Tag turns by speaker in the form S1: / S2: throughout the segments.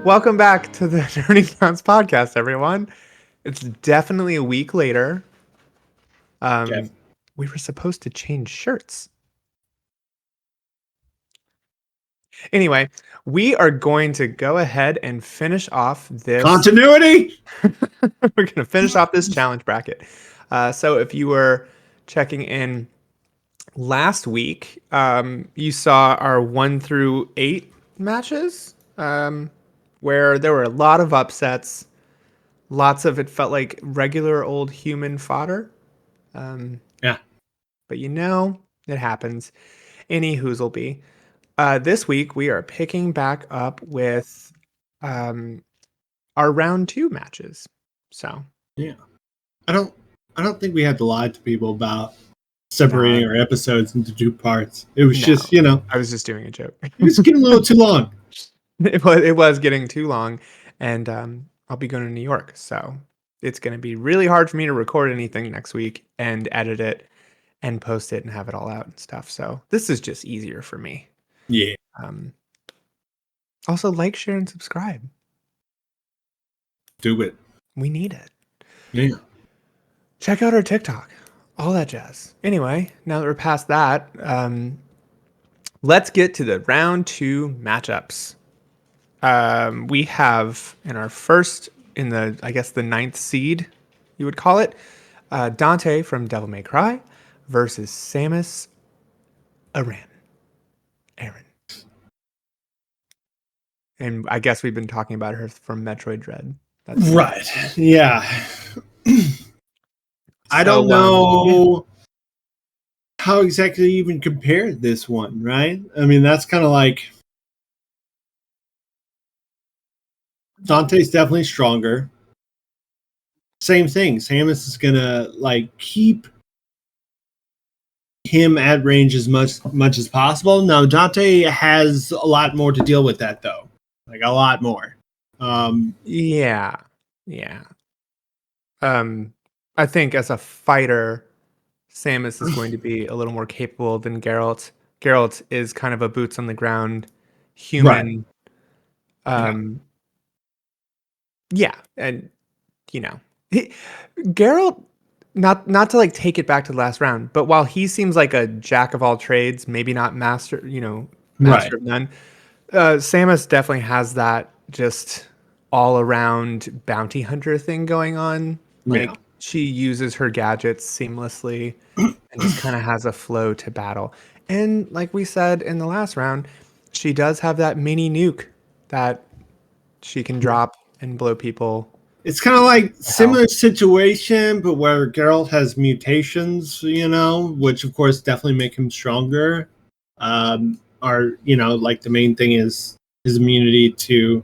S1: Welcome back to the Nerding Grounds podcast, everyone. It's definitely a week later.
S2: Jeff.
S1: We were supposed to change shirts. Anyway, we are going to go ahead and finish off this.
S2: Continuity.
S1: We're going to finish off this challenge bracket. So if you were checking in last week, you saw our 1 through 8 matches, where there were a lot of upsets. Lots of it felt like regular old human fodder.
S2: Yeah.
S1: But it happens. Any whoozle be. This week we are picking back up with our round 2 matches. So
S2: Yeah. I don't think we have to lie to people about separating our episodes into 2 parts. It was just,
S1: I was just doing a joke.
S2: it was getting a little too long.
S1: It was getting too long, and I'll be going to New York, so it's going to be really hard for me to record anything next week and edit it and post it and have it all out and stuff. So this is just easier for me.
S2: Yeah.
S1: Also, like, share, and subscribe.
S2: Do it.
S1: We need it.
S2: Yeah.
S1: Check out our TikTok. All that jazz. Anyway, now that we're past that, let's get to the round 2 matchups. We have in our first, the 9th seed, you would call it, Dante from Devil May Cry versus Samus Aran. And I guess we've been talking about her from Metroid Dread.
S2: Right. Yeah. I don't know how exactly you even compare this one, right? I mean, that's kind of like Dante's definitely stronger. Same thing. Samus is gonna keep him at range as much as possible. Now Dante has a lot more to deal with that though. Like a lot more.
S1: Yeah. I think as a fighter, Samus is going to be a little more capable than Geralt. Geralt is kind of a boots on the ground human. Right. Yeah, and Geralt, not to take it back to the last round, but while he seems like a jack of all trades, maybe not master of none, Samus definitely has that just all around bounty hunter thing going on. She uses her gadgets seamlessly and just kind of has a flow to battle. And like we said in the last round, she does have that mini nuke that she can drop and blow people.
S2: It's kind of like similar situation, but where Geralt has mutations, which of course definitely make him stronger. The main thing is his immunity to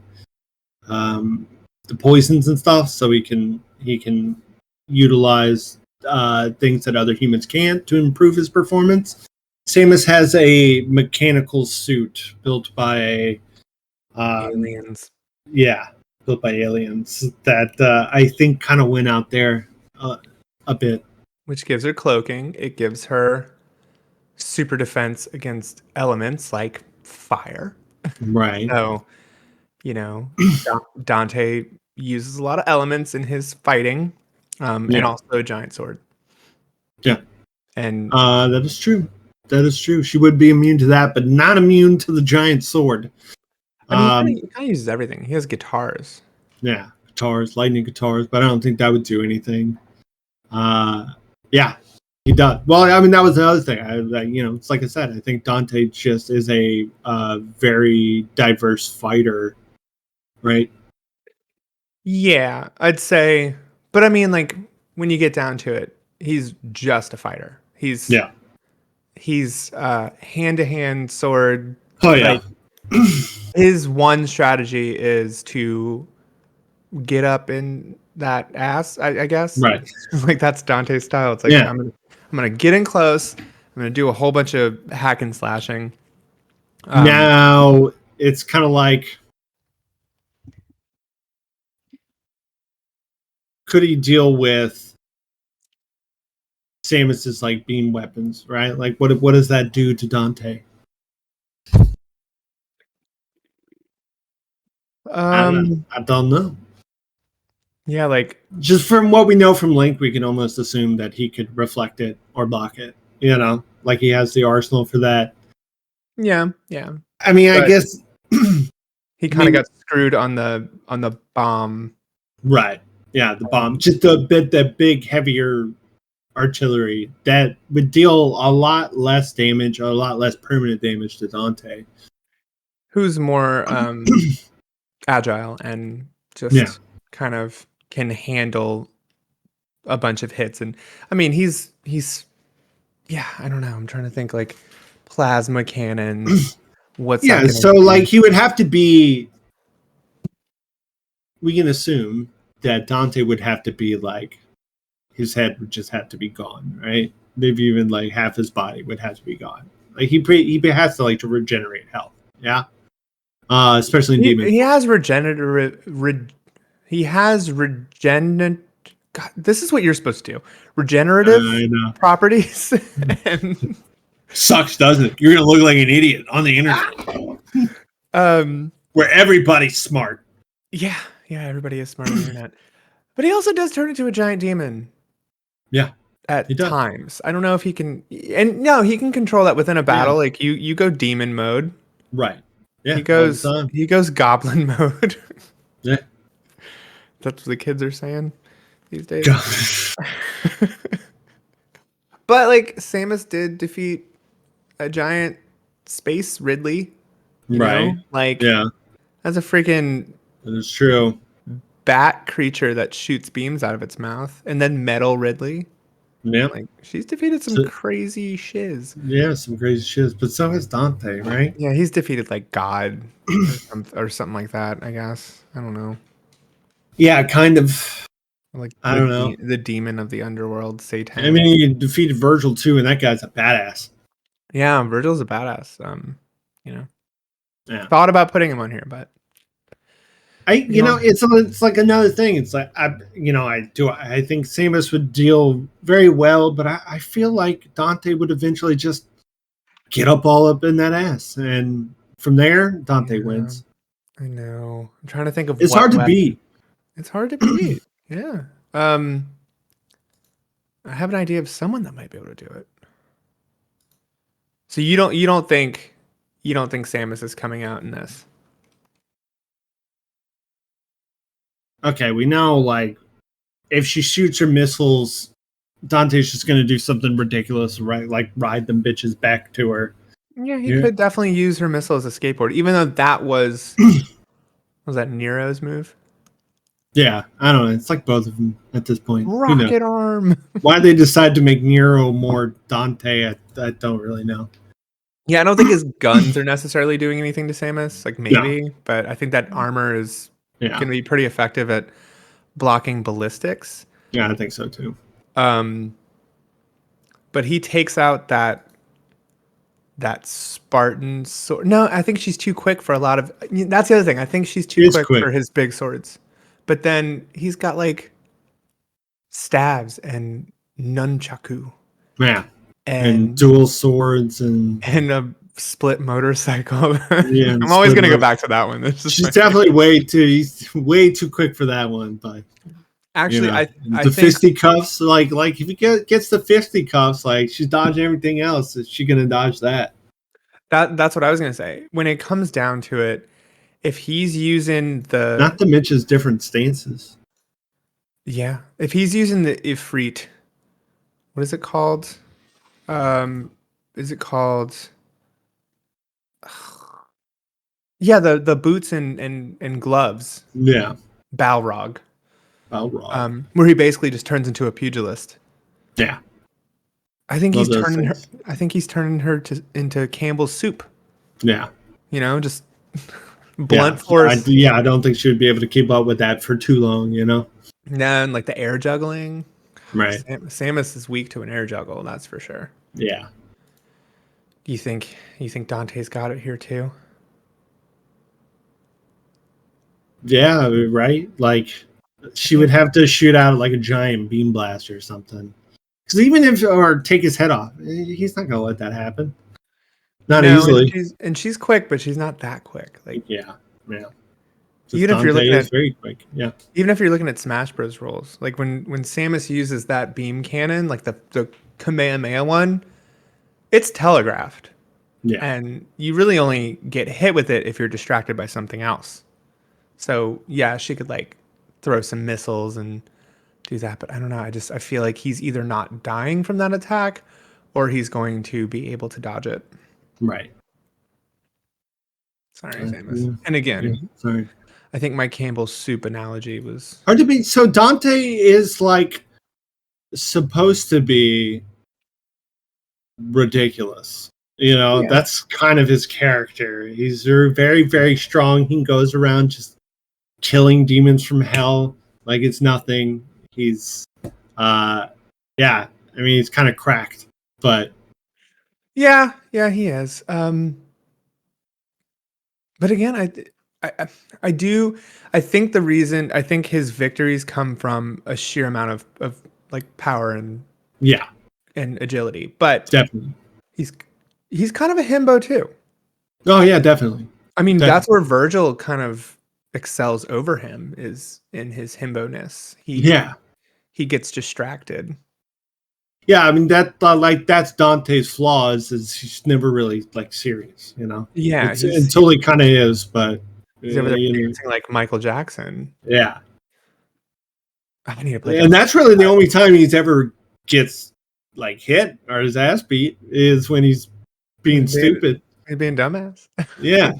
S2: the poisons and stuff, so he can utilize things that other humans can't to improve his performance. Samus has a mechanical suit built by
S1: aliens.
S2: Yeah, built by aliens that I think kind of went out there a bit.
S1: Which gives her cloaking. It gives her super defense against elements like fire.
S2: Right.
S1: So, Dante uses a lot of elements in his fighting, and also a giant sword.
S2: Yeah.
S1: And
S2: that is true. That is true. She would be immune to that, but not immune to the giant sword.
S1: I mean, he kind of uses everything. He has guitars.
S2: Yeah, guitars, lightning guitars, but I don't think that would do anything. Yeah, he does. Well, I mean, that was another thing. It's like I said, I think Dante just is a very diverse fighter, right?
S1: Yeah, I'd say. But I mean, when you get down to it, he's just a fighter. He's hand-to-hand sword.
S2: Oh yeah.
S1: His one strategy is to get up in that ass, I guess.
S2: Right.
S1: That's Dante's style. It's like, I'm gonna get in close. I'm gonna do a whole bunch of hack and slashing.
S2: Now it's kind of like, could he deal with Samus's beam weapons, right? Like what does that do to Dante? I don't know.
S1: Yeah, like
S2: Just from what we know from Link, we can almost assume that he could reflect it or block it. You know, like he has the arsenal for that.
S1: yeah, yeah.
S2: I mean, I
S1: But
S2: guess.
S1: he
S2: I
S1: kind of
S2: mean,
S1: got screwed on the bomb.
S2: right? Yeah, the bomb, just a bit that big, heavier artillery that would deal a lot less damage, a lot less permanent damage to Dante.
S1: Who's more agile and
S2: Yeah,
S1: just kind of can handle a bunch of hits. And I mean, he's yeah, I don't know. I'm trying to think like plasma cannons. What's that
S2: yeah.
S1: gonna
S2: So, like,
S1: do?
S2: he would have to be. We can assume that Dante would have to be like his head would just have to be gone, right? Maybe even like half his body would have to be gone. Like he has to like to regenerate health. Yeah. Especially in Demon
S1: He
S2: Form.
S1: has he has regenerate. God, this is what you're supposed to do. Regenerative
S2: I know.
S1: properties, and
S2: Sucks, doesn't it? You're gonna look like an idiot on the internet
S1: um,
S2: where everybody's smart.
S1: yeah, yeah. Everybody is smart on the internet, but he also does turn into a giant demon
S2: Yeah, he
S1: at
S2: does.
S1: times. I don't know if he can, and no, he can control that within a
S2: Yeah,
S1: battle. Like you go demon mode.
S2: right. Yeah, all the time.
S1: He goes goblin mode.
S2: Yeah.
S1: That's what the kids are saying these days. But like Samus did defeat a giant space Ridley, you
S2: Right.
S1: know? Like
S2: Yeah,
S1: that's a freaking
S2: that's true.
S1: bat creature that shoots beams out of its mouth, and then metal Ridley.
S2: Yeah.
S1: Like she's defeated some
S2: So,
S1: crazy shiz.
S2: yeah, some crazy shit. But so has Dante, right?
S1: Yeah, he's defeated like God or something like that, I guess. I don't know.
S2: Yeah, kind of.
S1: Like
S2: I don't know.
S1: the demon of the underworld,
S2: I
S1: Satan.
S2: mean, he defeated Virgil too, and that guy's a badass.
S1: Yeah, Virgil's a badass. You know.
S2: Yeah.
S1: Thought about putting him on here, but you know,
S2: It's like another thing. It's like I think Samus would deal very well, but I feel like Dante would eventually just get all up in that ass, and from there Dante
S1: yeah,
S2: wins.
S1: I know. I'm trying to think of
S2: It's
S1: what
S2: hard to
S1: weapon.
S2: beat.
S1: It's hard to beat. Yeah. Um, I have an idea of someone that might be able to do it. So you don't think Samus is coming out in this?
S2: Okay, we know like if she shoots her missiles, Dante's just gonna do something ridiculous, right? Like ride them bitches back to her.
S1: Yeah, he
S2: Yeah,
S1: could definitely use her missile as a skateboard, even though that was that Nero's move?
S2: yeah. I don't know. It's like both of them at this point. Who knows?
S1: Rocket arm.
S2: Why they decide to make Nero more Dante, I don't really know.
S1: Yeah, I don't think his guns are necessarily doing anything to Samus. Like
S2: No,
S1: maybe, but I think that armor is
S2: yeah,
S1: going to be pretty effective at blocking ballistics.
S2: yeah, I think so too.
S1: Um, but he takes out that Spartan sword. No, I think she's too quick for a lot of. That's the other thing. I think she's too
S2: It's
S1: quick
S2: quick,
S1: for his big swords. But then he's got like stabs and nunchaku
S2: yeah, and
S1: and
S2: dual swords and
S1: a split motorcycle.
S2: yeah, and
S1: I'm always
S2: split
S1: gonna go
S2: modes.
S1: back to that one. That's just
S2: She's
S1: my
S2: definitely
S1: favorite.
S2: way too quick for that one, but
S1: Actually, I
S2: the
S1: think
S2: fisticuffs, like if he gets the fisticuffs, like she's dodging everything else. Is she gonna dodge that?
S1: that's what I was gonna say. When it comes down to it, if he's using the
S2: Not to mention his different stances.
S1: yeah, if he's using the Ifrit, what is it called? Um, is it called? Yeah, the boots and gloves,
S2: Yeah,
S1: Balrog,
S2: Balrog.
S1: where he basically just turns into a pugilist.
S2: Yeah,
S1: I think
S2: love
S1: he's
S2: those
S1: turning her.
S2: things.
S1: I think he's turning her into Campbell's soup.
S2: Yeah,
S1: You know, just
S2: yeah,
S1: blunt force.
S2: yeah. I don't think she would be able to keep up with that for too long.
S1: And like the air juggling.
S2: Right?
S1: Samus is weak to an air juggle, that's for sure.
S2: Yeah,
S1: You think Dante's got it here too?
S2: yeah. Right. Like
S1: I
S2: she would
S1: think
S2: have to shoot out like a giant beam blast or something. Because even if or take his head off, he's not gonna let that happen. Not
S1: no,
S2: easily.
S1: and she's quick, but she's not that quick. Like
S2: Yeah, yeah. Just Dante is very quick. Yeah.
S1: Even if you're looking at Smash Bros. Rolls, like when Samus uses that beam cannon, like the Kamehameha one, it's telegraphed.
S2: Yeah.
S1: And you really only get hit with it if you're distracted by something else. So yeah, she could like throw some missiles and do that, but I don't know. I feel like he's either not dying from that attack or he's going to be able to dodge it.
S2: Right.
S1: Sorry, Samus. And again, sorry. I think my Campbell's soup analogy was
S2: hard to be. So Dante is like supposed to be ridiculous. You know, that's kind of his character. He's very, very strong. He goes around just killing demons from hell like it's nothing. He's yeah, I mean he's kind of cracked, but
S1: yeah, he is. But again, I think his victories come from a sheer amount of like power and agility. But
S2: definitely
S1: he's kind of a himbo too.
S2: Oh yeah, definitely.
S1: I mean, that's where Virgil kind of excels over him, is in his himbo-ness. He gets distracted.
S2: Yeah, I mean that's Dante's flaws, is he's never really like serious, you know.
S1: Yeah,
S2: until he kind of is, but
S1: he's over there dancing like Michael Jackson.
S2: Yeah,
S1: I need to play.
S2: And that's really the only time he's ever gets like hit or his ass beat is when he's being stupid.
S1: He's being dumbass.
S2: Yeah.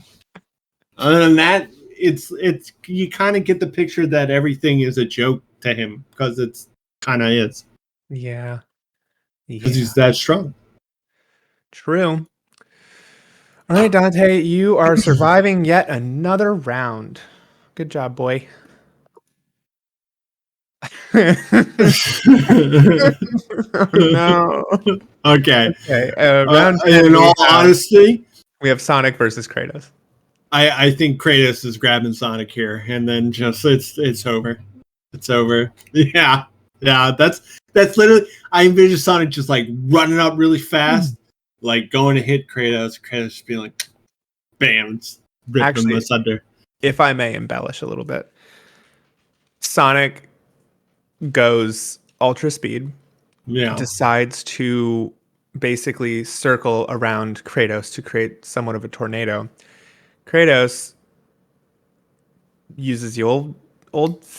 S2: Other than that, it's you kind of get the picture that everything is a joke to him, because it's kind of is.
S1: Yeah.
S2: Because he's that strong.
S1: True. All right, Dante, you are surviving yet another round. Good job, boy. Oh, no.
S2: Okay.
S1: Round 10,
S2: in all honesty,
S1: we have Sonic versus Kratos.
S2: I think Kratos is grabbing Sonic here, and then just it's over. It's over. Yeah. That's literally, I envision Sonic just like running up really fast, like going to hit Kratos. Kratos just being like, bam, ripping him asunder.
S1: If I may embellish a little bit, Sonic goes ultra speed.
S2: Yeah.
S1: Decides to basically circle around Kratos to create somewhat of a tornado. Kratos uses the old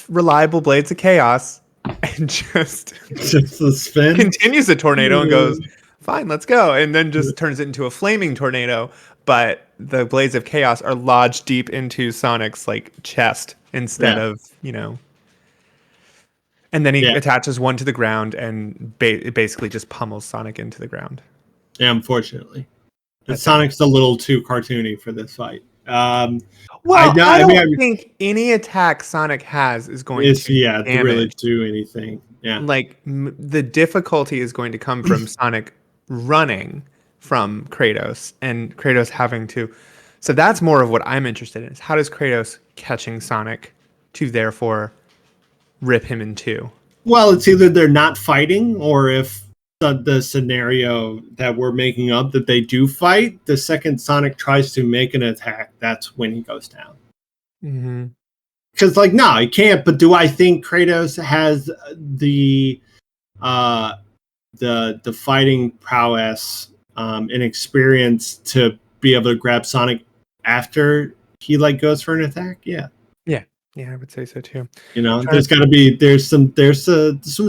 S1: reliable blades of chaos and just
S2: the spin,
S1: continues the tornado and goes, fine, let's go, and then just turns it into a flaming tornado, but the blades of chaos are lodged deep into Sonic's like chest instead of, you know. And then he attaches one to the ground and basically just pummels Sonic into the ground.
S2: Yeah, unfortunately. Sonic's a little too cartoony for this fight.
S1: Well, I don't think any attack Sonic has is going to
S2: really do anything. Yeah.
S1: Like, the difficulty is going to come from Sonic running from Kratos and Kratos having to... So that's more of what I'm interested in, is how does Kratos catching Sonic to therefore rip him in two?
S2: Well, it's either they're not fighting, or if the scenario that we're making up that they do fight, the second Sonic tries to make an attack, that's when he goes down.
S1: Mm-hmm.
S2: Because, like, no, he can't. But do I think Kratos has the fighting prowess and experience to be able to grab Sonic after he like goes for an attack? Yeah.
S1: Yeah, I would say so too.
S2: You know, there's some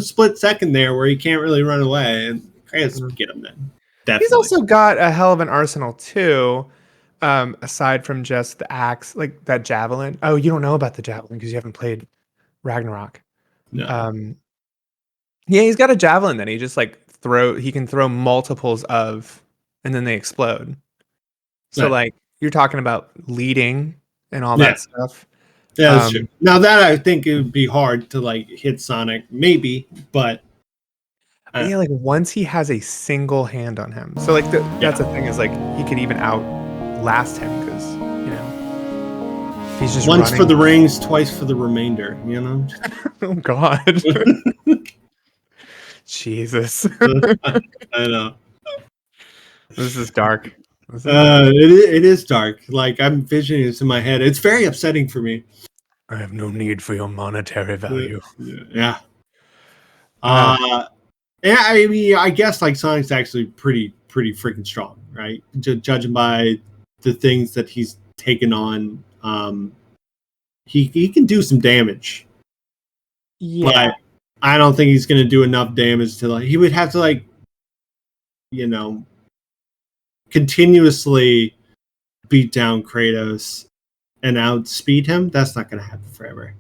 S2: split second there where he can't really run away, and Kratos get him then. Definitely.
S1: He's also got a hell of an arsenal too, aside from just the axe, like that javelin. Oh, you don't know about the javelin because you haven't played Ragnarok.
S2: No.
S1: Yeah, he's got a javelin that he just like he can throw multiples of, and then they explode. So like you're talking about leading and all that stuff.
S2: Yeah, that's true. Now that I think it would be hard to like hit Sonic, maybe, but
S1: yeah, like once he has a single hand on him. So like that's the thing, is like he could even outlast him, because you know he's just
S2: once for the rings, twice for the remainder. You know.
S1: Oh God. Jesus.
S2: I know.
S1: This is dark. This is dark.
S2: It is dark. Like I'm envisioning this in my head. It's very upsetting for me.
S1: I have no need for your monetary value.
S2: Yeah.
S1: Uh,
S2: Yeah, I mean, I guess like Sonic's actually pretty freaking strong, right? Judging by the things that he's taken on, he can do some damage,
S1: yeah.
S2: but I don't think he's going to do enough damage to like. He would have to like, you know, continuously beat down Kratos and outspeed him. That's not going to happen forever.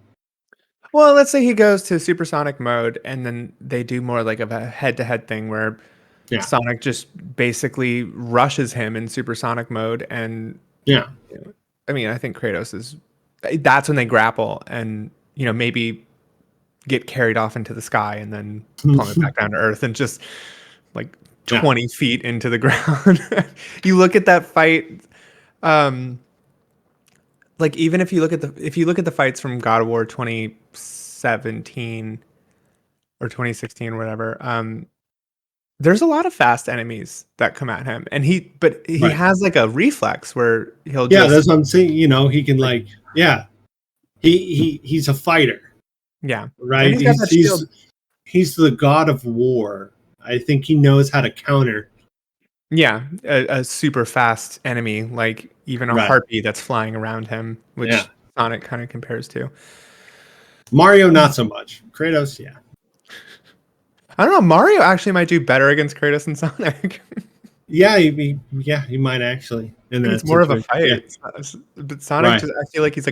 S1: Well, let's say he goes to supersonic mode, and then they do more like of a head-to-head thing where
S2: Yeah,
S1: Sonic just basically rushes him in supersonic mode, and
S2: yeah,
S1: I mean, I think Kratos is. That's when they grapple, and maybe get carried off into the sky, and then plummet back down to Earth, and just like
S2: yeah,
S1: 20 feet into the ground. You look at that fight. Um, like even if you look at the fights from God of War 2017 or 2016 or whatever, there's a lot of fast enemies that come at him, and he
S2: right.
S1: has like a reflex where he'll
S2: Yeah,
S1: just
S2: that's what I'm saying. You know, he can
S1: like
S2: like, yeah, he's a fighter,
S1: yeah, and
S2: right?
S1: he's got that shield.
S2: He's the god of war. I think he knows how to counter.
S1: Yeah, a super fast enemy, like even a
S2: Right.
S1: harpy that's flying around him,
S2: Yeah.
S1: which Sonic kind of compares to.
S2: Mario, not so much. Kratos, yeah.
S1: I don't know. Mario actually might do better against Kratos than Sonic.
S2: Yeah, he might actually in
S1: I think it's
S2: that
S1: more of a
S2: situation. Yeah.
S1: fight. But Sonic
S2: Right.
S1: just, I feel like he's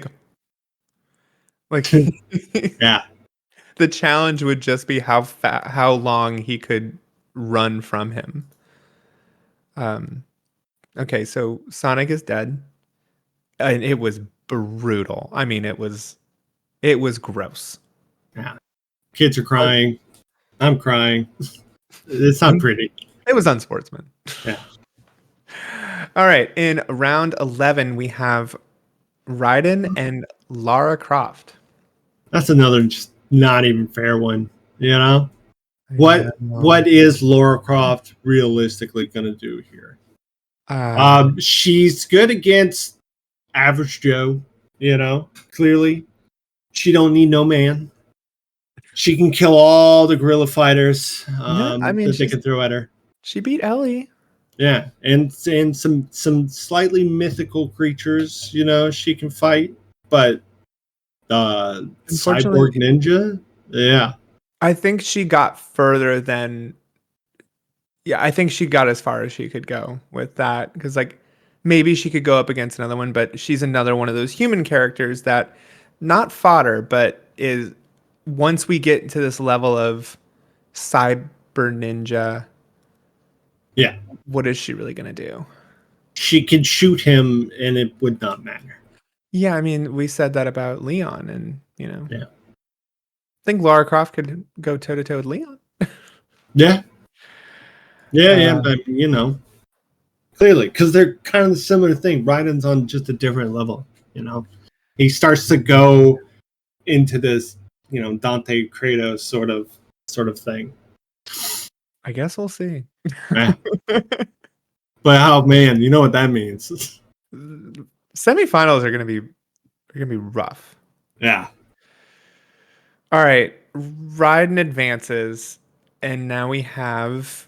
S1: like
S2: Yeah.
S1: the challenge would just be how long he could run from him. Um, okay, so Sonic is dead, and it was brutal. I mean, it was gross.
S2: Yeah. Kids are
S1: Oh,
S2: crying. I'm crying. It's not
S1: un-
S2: pretty.
S1: it was unsportsman.
S2: Yeah.
S1: All right, in round 11, we have Raiden and Lara Croft.
S2: That's another just not even fair one. You know?
S1: I
S2: What
S1: know.
S2: is Laura Croft realistically gonna do here?
S1: Um,
S2: She's good against average Joe, you know, clearly. She don't need no man. She can kill all the guerrilla fighters
S1: no, I mean
S2: that they can throw at her.
S1: she beat Ellie.
S2: Yeah, and some slightly mythical creatures, you know, she can fight. But
S1: Unfortunately,
S2: cyborg ninja, yeah,
S1: I think she got further than yeah, I think she got as far as she could go with that because like maybe she could go up against another one, but she's another one of those human characters that not fodder, but is once we get to this level of cyber ninja,
S2: yeah.
S1: what is she really gonna do?
S2: She could shoot him, and it would not matter.
S1: Yeah, I mean, we said that about Leon, and
S2: Yeah,
S1: I think Lara Croft could go toe to toe with Leon.
S2: yeah, yeah.
S1: Uh,
S2: But you know, clearly, because they're kind of the similar thing. Raiden's on just a different level. You know, he starts to go into this, you know, Dante Kratos sort of thing.
S1: I guess we'll see.
S2: Yeah. But oh man, you know what that means?
S1: Semifinals are gonna be rough.
S2: Yeah.
S1: All right, Raiden advances, and now we have.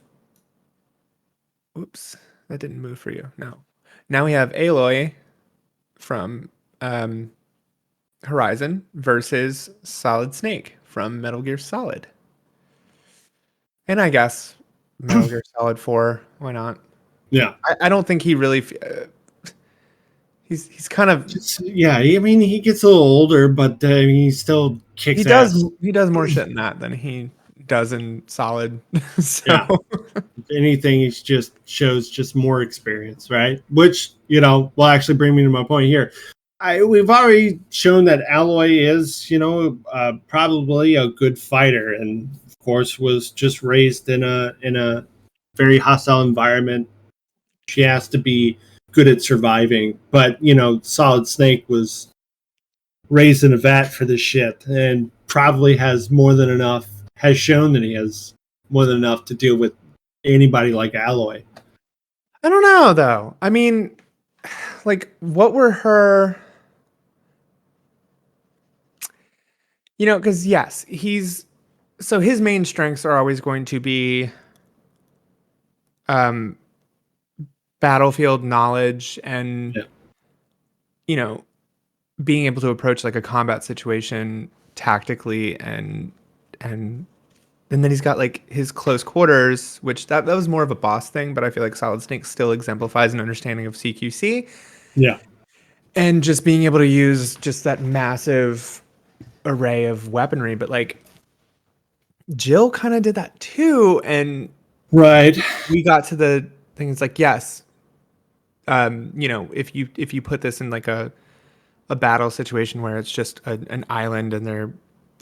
S1: Oops, that didn't move for you. No, now we have Aloy from um, Horizon versus Solid Snake from Metal Gear Solid, and I guess Metal Gear Solid 4. Why not?
S2: Yeah.
S1: I don't think he really. He's kind of
S2: Yeah. I mean, he gets a little older, but he still
S1: he
S2: kicks
S1: does
S2: ass.
S1: he does more shit in that than he does in Solid. So
S2: Yeah. If anything, he just shows just more experience, right? Which, you know, will actually bring me to my point here. We've already shown that Alloy is, you know, probably a good fighter, and of course was just raised in a very hostile environment. She has to be good at surviving, but you know, Solid Snake was raised in a vat for this shit, and probably has more than enough. Has shown that he has more than enough to deal with anybody like Alloy.
S1: I don't know though. I mean, like, what were her? Because yes, his main strengths are always going to be um, battlefield knowledge and
S2: Yeah.
S1: you know being able to approach like a combat situation tactically and and then he's got like his close quarters, which that was more of a boss thing, but I feel like Solid Snake still exemplifies an understanding of CQC
S2: Yeah.
S1: and just being able to use just that massive array of weaponry. But like Jill kind of did that too, and
S2: Right.
S1: we got to the thing. It's like yes, if you put this in like a battle situation where it's just an island and they're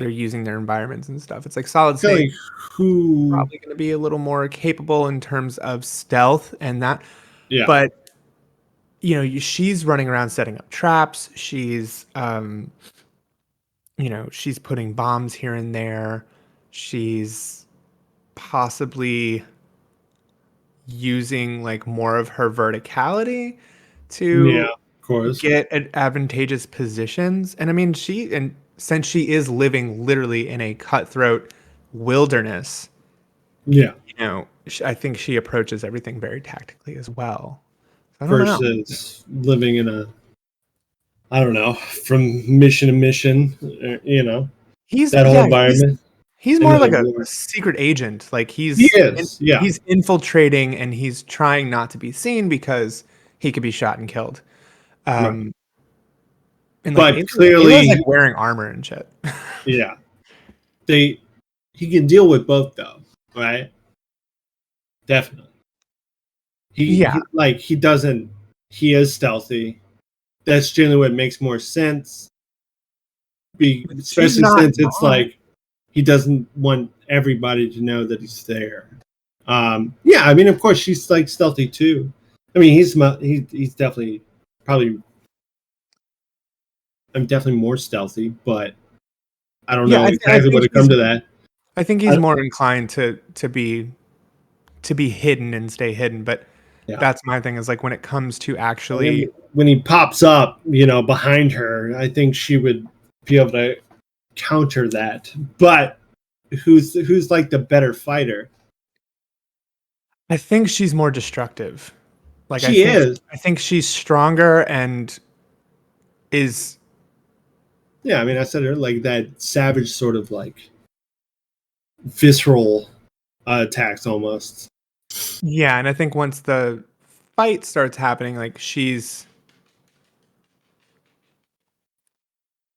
S1: using their environments and stuff. It's like Solid
S2: I feel
S1: Snake
S2: like who?
S1: probably going to be a little more capable in terms of stealth and that,
S2: Yeah.
S1: but she's running around setting up traps. She's putting bombs here and there. She's possibly using like more of her verticality
S2: Yeah.
S1: to
S2: Of course.
S1: get advantageous positions. And I mean, since she is living literally in a cutthroat wilderness,
S2: Yeah.
S1: I think she approaches everything very tactically as well. I don't know.
S2: Versus living in a, I don't know, from mission to mission,
S1: He's
S2: that whole
S1: yeah,
S2: environment.
S1: he's
S2: And
S1: more like
S2: like,
S1: a secret agent. Like
S2: he is. Yeah.
S1: he's infiltrating and he's trying not to be seen because he could be shot and killed.
S2: Right.
S1: Um, and like
S2: But
S1: Ayla's like
S2: clearly,
S1: wearing armor and shit.
S2: yeah, they he can deal with both though, right? Definitely.
S1: Yeah,
S2: He doesn't. He is stealthy. That's generally what makes more sense.
S1: but she's
S2: Especially
S1: not
S2: since it's
S1: not.
S2: like he doesn't want everybody to know that he's there. Yeah, I mean, of course, she's like stealthy too. I mean, he's definitely probably. I'm definitely more stealthy, but I don't
S1: Yeah,
S2: know
S1: I
S2: exactly what
S1: think
S2: to come to that.
S1: he's
S2: I,
S1: more inclined to be hidden and stay hidden. But
S2: yeah,
S1: that's my thing is like when it comes to
S2: I mean,
S1: actually,
S2: when he pops up, behind her, I think she would be able to counter that. But who's like the better fighter?
S1: I think she's more destructive. Like
S2: She is.
S1: I think she's stronger and is
S2: Yeah, I mean, I said her like that savage sort of like visceral attacks almost.
S1: yeah, and I think once the fight starts happening, like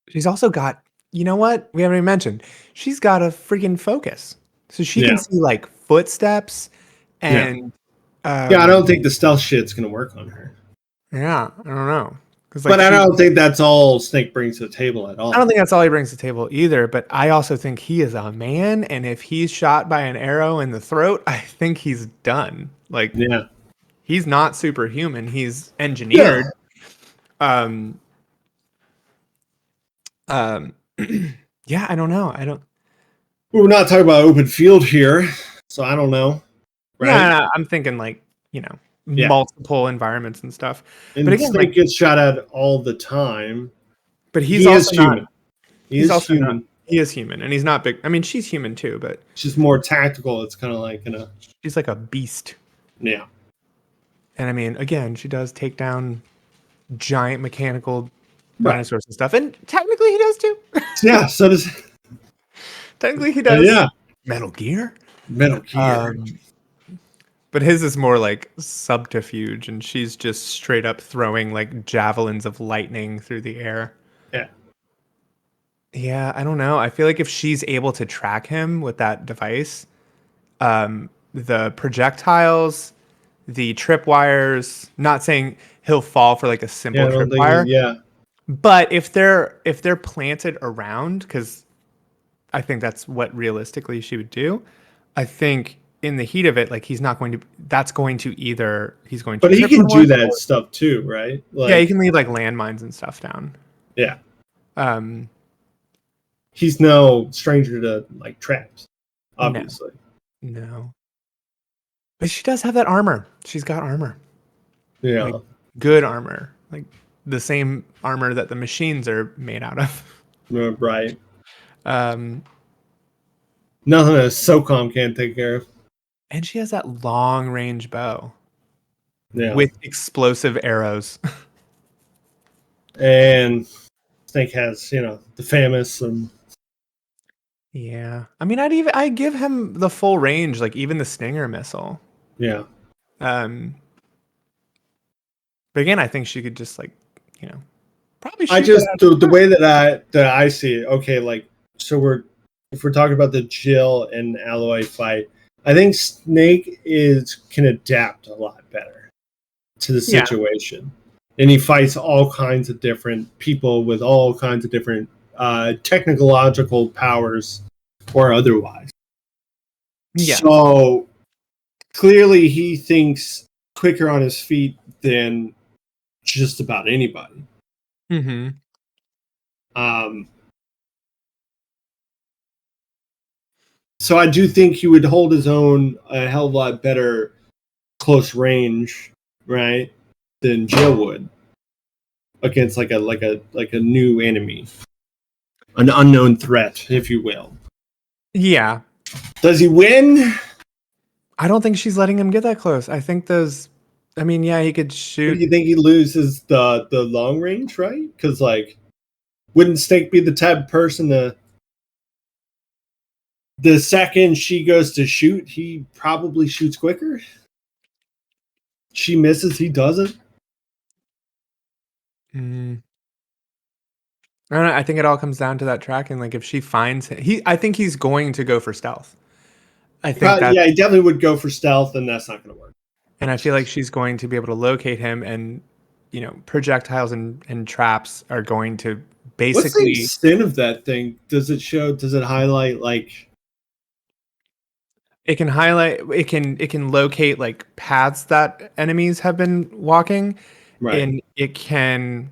S1: she's also got, you know what? We haven't even mentioned. She's got a freaking focus. So she can
S2: Yeah,
S1: see like footsteps
S2: yeah,
S1: and
S2: yeah. I don't think the stealth shit's gonna work on her.
S1: yeah, I don't know. Cuz like
S2: But I don't think that's all Snake brings to the table at
S1: I don't
S2: all.
S1: think that's all he brings to the table either, but I also think he is a man and if he's shot by an arrow in the throat, I think he's done. Like
S2: Yeah.
S1: he's not superhuman. He's
S2: Yeah.
S1: engineered. Um um yeah, I don't know. I don't
S2: We're not talking about open field here, so I don't know, right?
S1: Yeah, I'm thinking like,
S2: Yeah.
S1: multiple environments and stuff. But
S2: And
S1: again, like,
S2: Snake gets shot at all the time.
S1: but
S2: He is human. He is human.
S1: he is human and he's not big. I mean, she's human too, but
S2: It's just more tactical. It's kind of like
S1: she's like a beast.
S2: yeah,
S1: And I mean, again, she does take down giant mechanical
S2: right.
S1: dinosaurs and stuff. And technically he does too.
S2: Yeah. So does
S1: Technically he does.
S2: yeah.
S1: Metal Gear.
S2: Metal Gear.
S1: Um, but his is more like subterfuge and she's just straight up throwing like javelins of lightning through the air.
S2: Yeah.
S1: Yeah, I don't know. I feel like if she's able to track him with that device, the projectiles, the tripwires, not saying he'll fall for like a
S2: Yeah.
S1: simple
S2: I don't think.
S1: tripwire,
S2: Yeah.
S1: but if they're planted around, because I think that's what realistically she would do. I think in the heat of it, like he's not going to. That's going to either he's going to
S2: But he
S1: trip
S2: can
S1: on
S2: do
S1: one,
S2: that
S1: or
S2: stuff too, right?
S1: yeah, he
S2: Like,
S1: can leave like landmines and stuff down.
S2: yeah.
S1: Um,
S2: He's no stranger to like traps,
S1: no,
S2: obviously.
S1: no. But she does have that armor. She's got armor.
S2: Yeah.
S1: like good armor, like the same armor that the machines are made out of.
S2: Right.
S1: Um,
S2: Nothing that SOCOM can't take care of.
S1: and she has that long range bow
S2: Yeah.
S1: with explosive arrows.
S2: And Snake has, the famous and
S1: Yeah, I mean, I give him the full range, like even the Stinger missile.
S2: yeah.
S1: Um, but again, I think she could just like, you know, probably
S2: I
S1: shoot
S2: just
S1: that.
S2: the way that I see it, okay, like so if we're talking about the Jill and Alloy fight, I think Snake can adapt a lot better to the
S1: Yeah,
S2: situation. And he fights all kinds of different people with all kinds of different technological powers or otherwise.
S1: yeah.
S2: So clearly he thinks quicker on his feet than just about anybody.
S1: Mm-hmm.
S2: Um, so I do think he would hold his own a hell of a lot better close range, right, than Jill would against like a new enemy, an unknown threat, if you will.
S1: Yeah,
S2: Does he win?
S1: I don't think she's letting him get that close. I think those. I mean, yeah, he could
S2: What do
S1: shoot.
S2: you think he loses the long range, right? Because like, wouldn't Snake be the type of person to the second she goes to shoot, he probably shoots quicker? She misses, he doesn't.
S1: Mm, I don't know. I think it all comes down to that tracking. Like if she finds him, I think he's going to go for stealth. I think
S2: Probably,
S1: that,
S2: yeah, he definitely would go for stealth, and that's not going to work.
S1: and I feel like she's going to be able to locate him, and projectiles and traps are going to
S2: What's the
S1: basically.
S2: extent of that thing? Does it show? Does it highlight like?
S1: It can highlight. It can locate like paths that enemies have been walking,
S2: Right.
S1: and it can.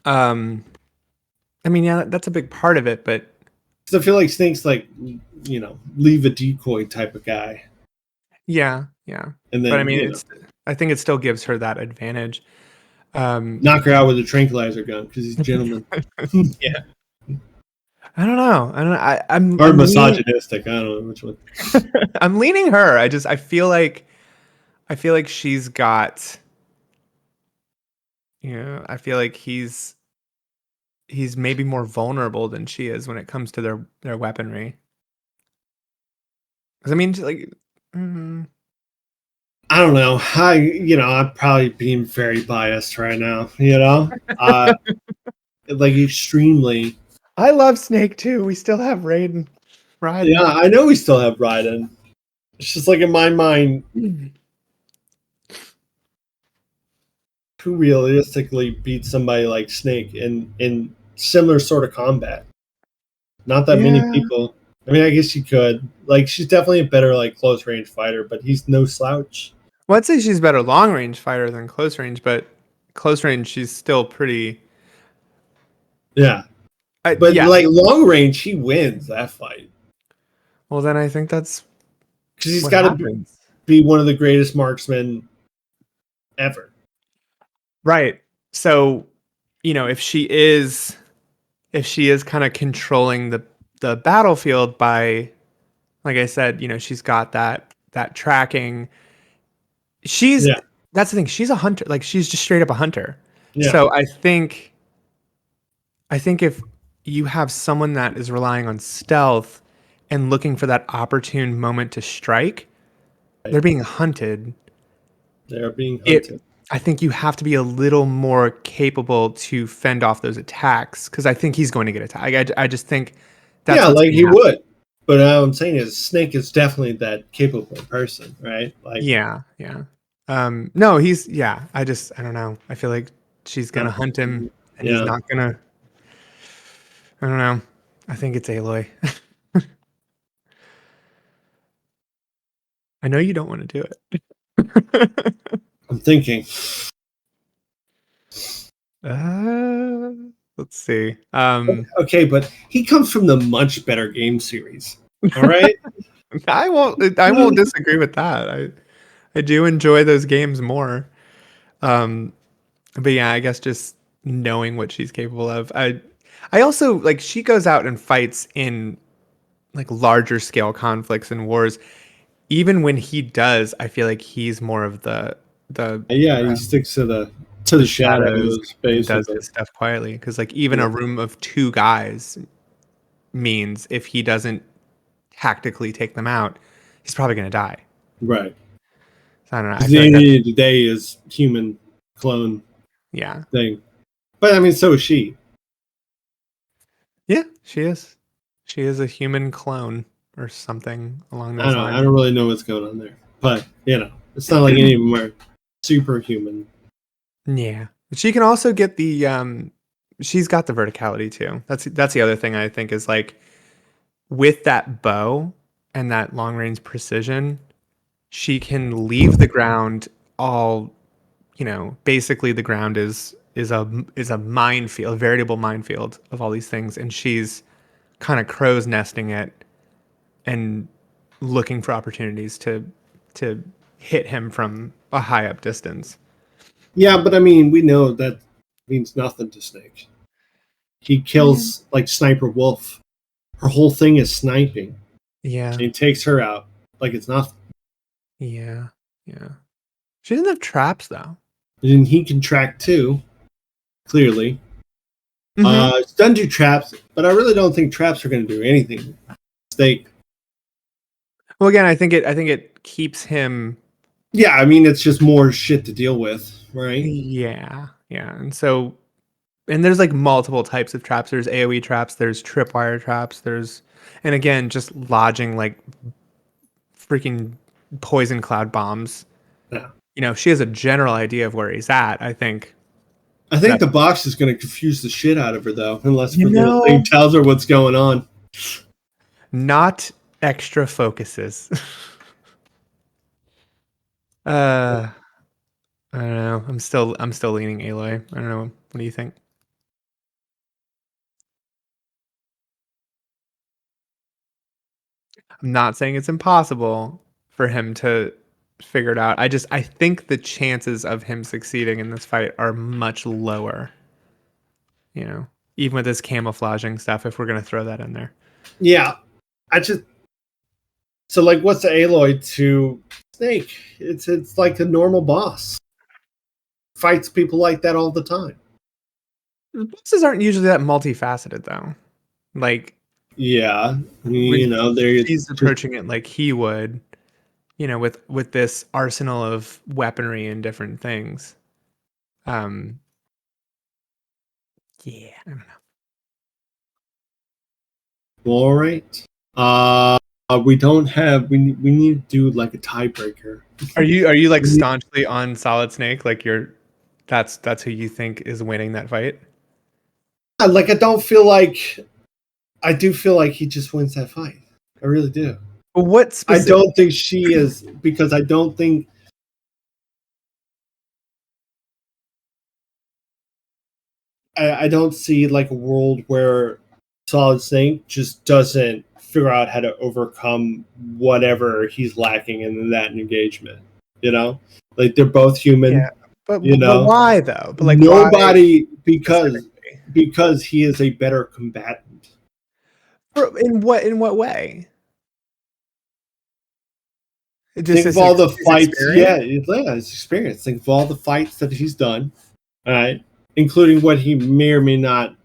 S1: Um, I mean, yeah, that's a big part of it, but
S2: Because I feel like Snake's like, leave a decoy type of guy,
S1: yeah, yeah.
S2: and
S1: But I
S2: then
S1: mean, I think it still gives her that advantage. Um,
S2: knock her out with a tranquilizer gun because he's a gentleman.
S1: yeah. I don't know. I don't know.
S2: Or
S1: I'm leaning.
S2: misogynistic. I don't know which one.
S1: I'm leaning her. I feel like she's got. I feel like he's maybe more vulnerable than she is when it comes to their weaponry. 'Cause I mean, like, mm,
S2: I don't know. I'm probably being very biased right now. Like extremely.
S1: I love Snake too. We still have Raiden.
S2: Yeah,
S1: Raiden.
S2: I know we still have Raiden. It's just like in my mind, who realistically beats somebody like Snake in similar sort of combat? Not that many
S1: Yeah.
S2: people. I mean, I guess you could. Like, she's definitely a better like close range fighter, but he's no slouch.
S1: Well, I'd say she's a better long range fighter than close range, but close range she's still pretty.
S2: Yeah, but
S1: Yeah.
S2: like long range, he wins that fight
S1: Well, then I think that's
S2: because he's
S1: what
S2: got to
S1: happens.
S2: be one of the greatest marksmen ever.
S1: Right. So, if she is kind of controlling the battlefield by, like I said, she's got that tracking. She's
S2: Yeah,
S1: That's the thing. She's a hunter. Like she's just straight up a hunter.
S2: yeah,
S1: So I think if you have someone that is relying on stealth and looking for that opportune moment to strike,
S2: right.
S1: they're being hunted.
S2: They're being
S1: It
S2: hunted.
S1: I think you have to be a little more capable to fend off those attacks because I think he's going to get attacked. I just think that's
S2: Yeah,
S1: what's
S2: like
S1: going to
S2: he
S1: happen.
S2: would. But what I'm saying is, Snake is definitely that capable person, right? Like,
S1: Yeah, yeah. No, yeah. I don't know. I feel like she's gonna
S2: uh,
S1: hunt him, and he's
S2: yeah.
S1: not gonna. I don't know. I think it's Aloy. I know you don't want to do it.
S2: I'm thinking.
S1: uh, let's see.
S2: Okay, but he comes from the much better game series. All right.
S1: I won't. I won't disagree with that. I do enjoy those games more. Um, but yeah, I guess just knowing what she's capable of. I also like she goes out and fights in like larger scale conflicts and wars. Even when he does, I feel like he's more of the
S2: Yeah, he sticks to the
S1: shadows
S2: shadows,
S1: and does
S2: basically.
S1: his stuff quietly. Because like even
S2: Yeah.
S1: a room of two guys means if he doesn't tactically take them out, he's probably gonna die.
S2: Right.
S1: So I don't know. I
S2: Because
S1: feel
S2: the
S1: like that's
S2: end of the day is human clone
S1: yeah,
S2: thing. But I mean, so is she.
S1: yeah. She is. She is a human clone or something along
S2: I
S1: those
S2: don't know. I
S1: lines.
S2: don't really know what's going on there. But, it's not like any of them are superhuman.
S1: Yeah. But she can also get the she's got the verticality too. That's the other thing I think is like with that bow and that long range precision, she can leave the ground all, basically the ground is a minefield, a veritable minefield of all these things and she's kind of crow's nesting it and looking for opportunities to hit him from a high up distance.
S2: Yeah, but I mean, we know that means nothing to Snake. He
S1: Yeah.
S2: kills, like, Sniper Wolf. Her whole thing is sniping.
S1: Yeah.
S2: And he takes her out like it's nothing.
S1: Yeah. Yeah. She doesn't have traps though.
S2: And he can track too, clearly.
S1: Mm-hmm.
S2: It's done do traps, but I really don't think traps are going to do anything. Snake.
S1: Well, again, I think it keeps him.
S2: Yeah, I mean, it's just more shit to deal with, right?
S1: Yeah, yeah, and there's like multiple types of traps. There's AOE traps. There's tripwire traps. And again, just lodging like freaking poison cloud bombs.
S2: Yeah.
S1: She has a general idea of where he's at. I think
S2: I think
S1: that
S2: the box is going to confuse the shit out of her, though, unless
S1: you
S2: her little thing
S1: know
S2: tells her what's going on.
S1: not extra focuses. uh, I don't know. I'm still leaning Aloy. I don't know. What do you think? I'm not saying it's impossible for him to figure it out. I think the chances of him succeeding in this fight are much lower, you know, even with his camouflaging stuff, if we're gonna throw that in there.
S2: Yeah, I just so like, what's the Aloy to Snake? It's like a normal boss. Fights people like that all the time.
S1: Bosses aren't usually that multifaceted though. Like
S2: Yeah,
S1: when
S2: they're
S1: she's
S2: just
S1: approaching it like he would, with this arsenal of weaponry and different things. Um, yeah, I don't know.
S2: all right. We don't have. We need to do like a tiebreaker.
S1: Are you like staunchly on Solid Snake? Like that's who you think is winning that fight?
S2: Like, I do feel like he just wins that fight. I really do.
S1: But what
S2: I
S1: specific?
S2: don't think she is, because I don't think I don't see like a world where Solid Snake just doesn't figure out how to overcome whatever he's lacking in that engagement. You know, like, they're both
S1: Yeah,
S2: human.
S1: but
S2: You
S1: but
S2: know,
S1: why though? But like why
S2: nobody, because
S1: specifically?
S2: he is a better combatant.
S1: In what way? Just
S2: Think of
S1: his
S2: all the
S1: his
S2: fights.
S1: experience?
S2: Yeah, his experience. Think of all the fights that he's done. All right, including what he may or may not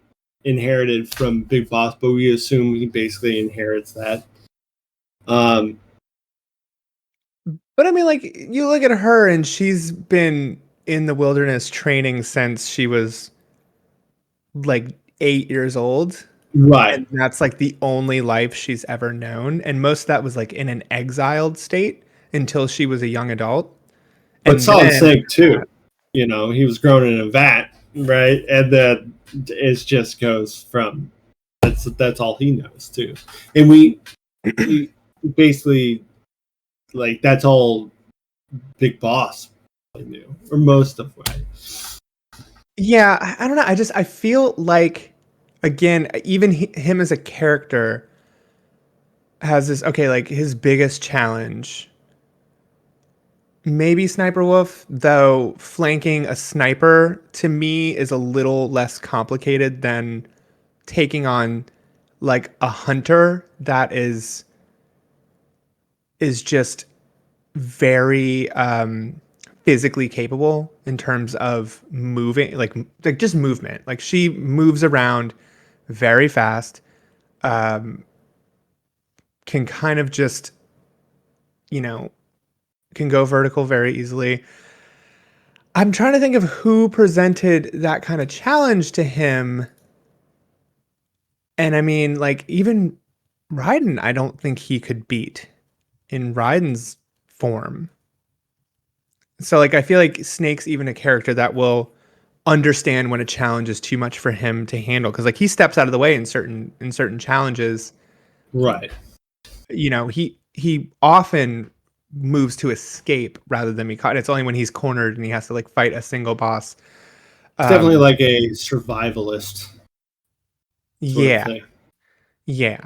S2: inherited from Big Boss, but we assume he basically inherits that. Um,
S1: But I mean, like you look at her and she's been in the wilderness training since she was like 8 years old.
S2: right.
S1: And that's like the only life she's ever known. And most of that was like in an exiled state until she was a young adult.
S2: But
S1: And
S2: Solid
S1: then
S2: Snake too. He was grown in a vat, right? And then it just goes from that's all he knows too. And we basically, like, that's all Big Boss knew, or most of it.
S1: yeah, I don't know. I feel like again, even him as a character has this okay, like his biggest challenge maybe Sniper Wolf, though flanking a sniper to me is a little less complicated than taking on like a hunter that is just very physically capable in terms of moving, like just movement. Like she moves around very fast, can kind of just, you know, can go vertical very easily. I'm trying to think of who presented that kind of challenge to him. And I mean, like, even Raiden, I don't think he could beat in Raiden's form. So, like, I feel like Snake's even a character that will understand when a challenge is too much for him to handle. Because, like, he steps out of the way in certain challenges.
S2: Right.
S1: You know, he often moves to escape rather than be caught. It's only when he's cornered and he has to like fight a single boss.
S2: It's definitely
S1: Um,
S2: like a survivalist sort of
S1: yeah,
S2: thing.
S1: yeah.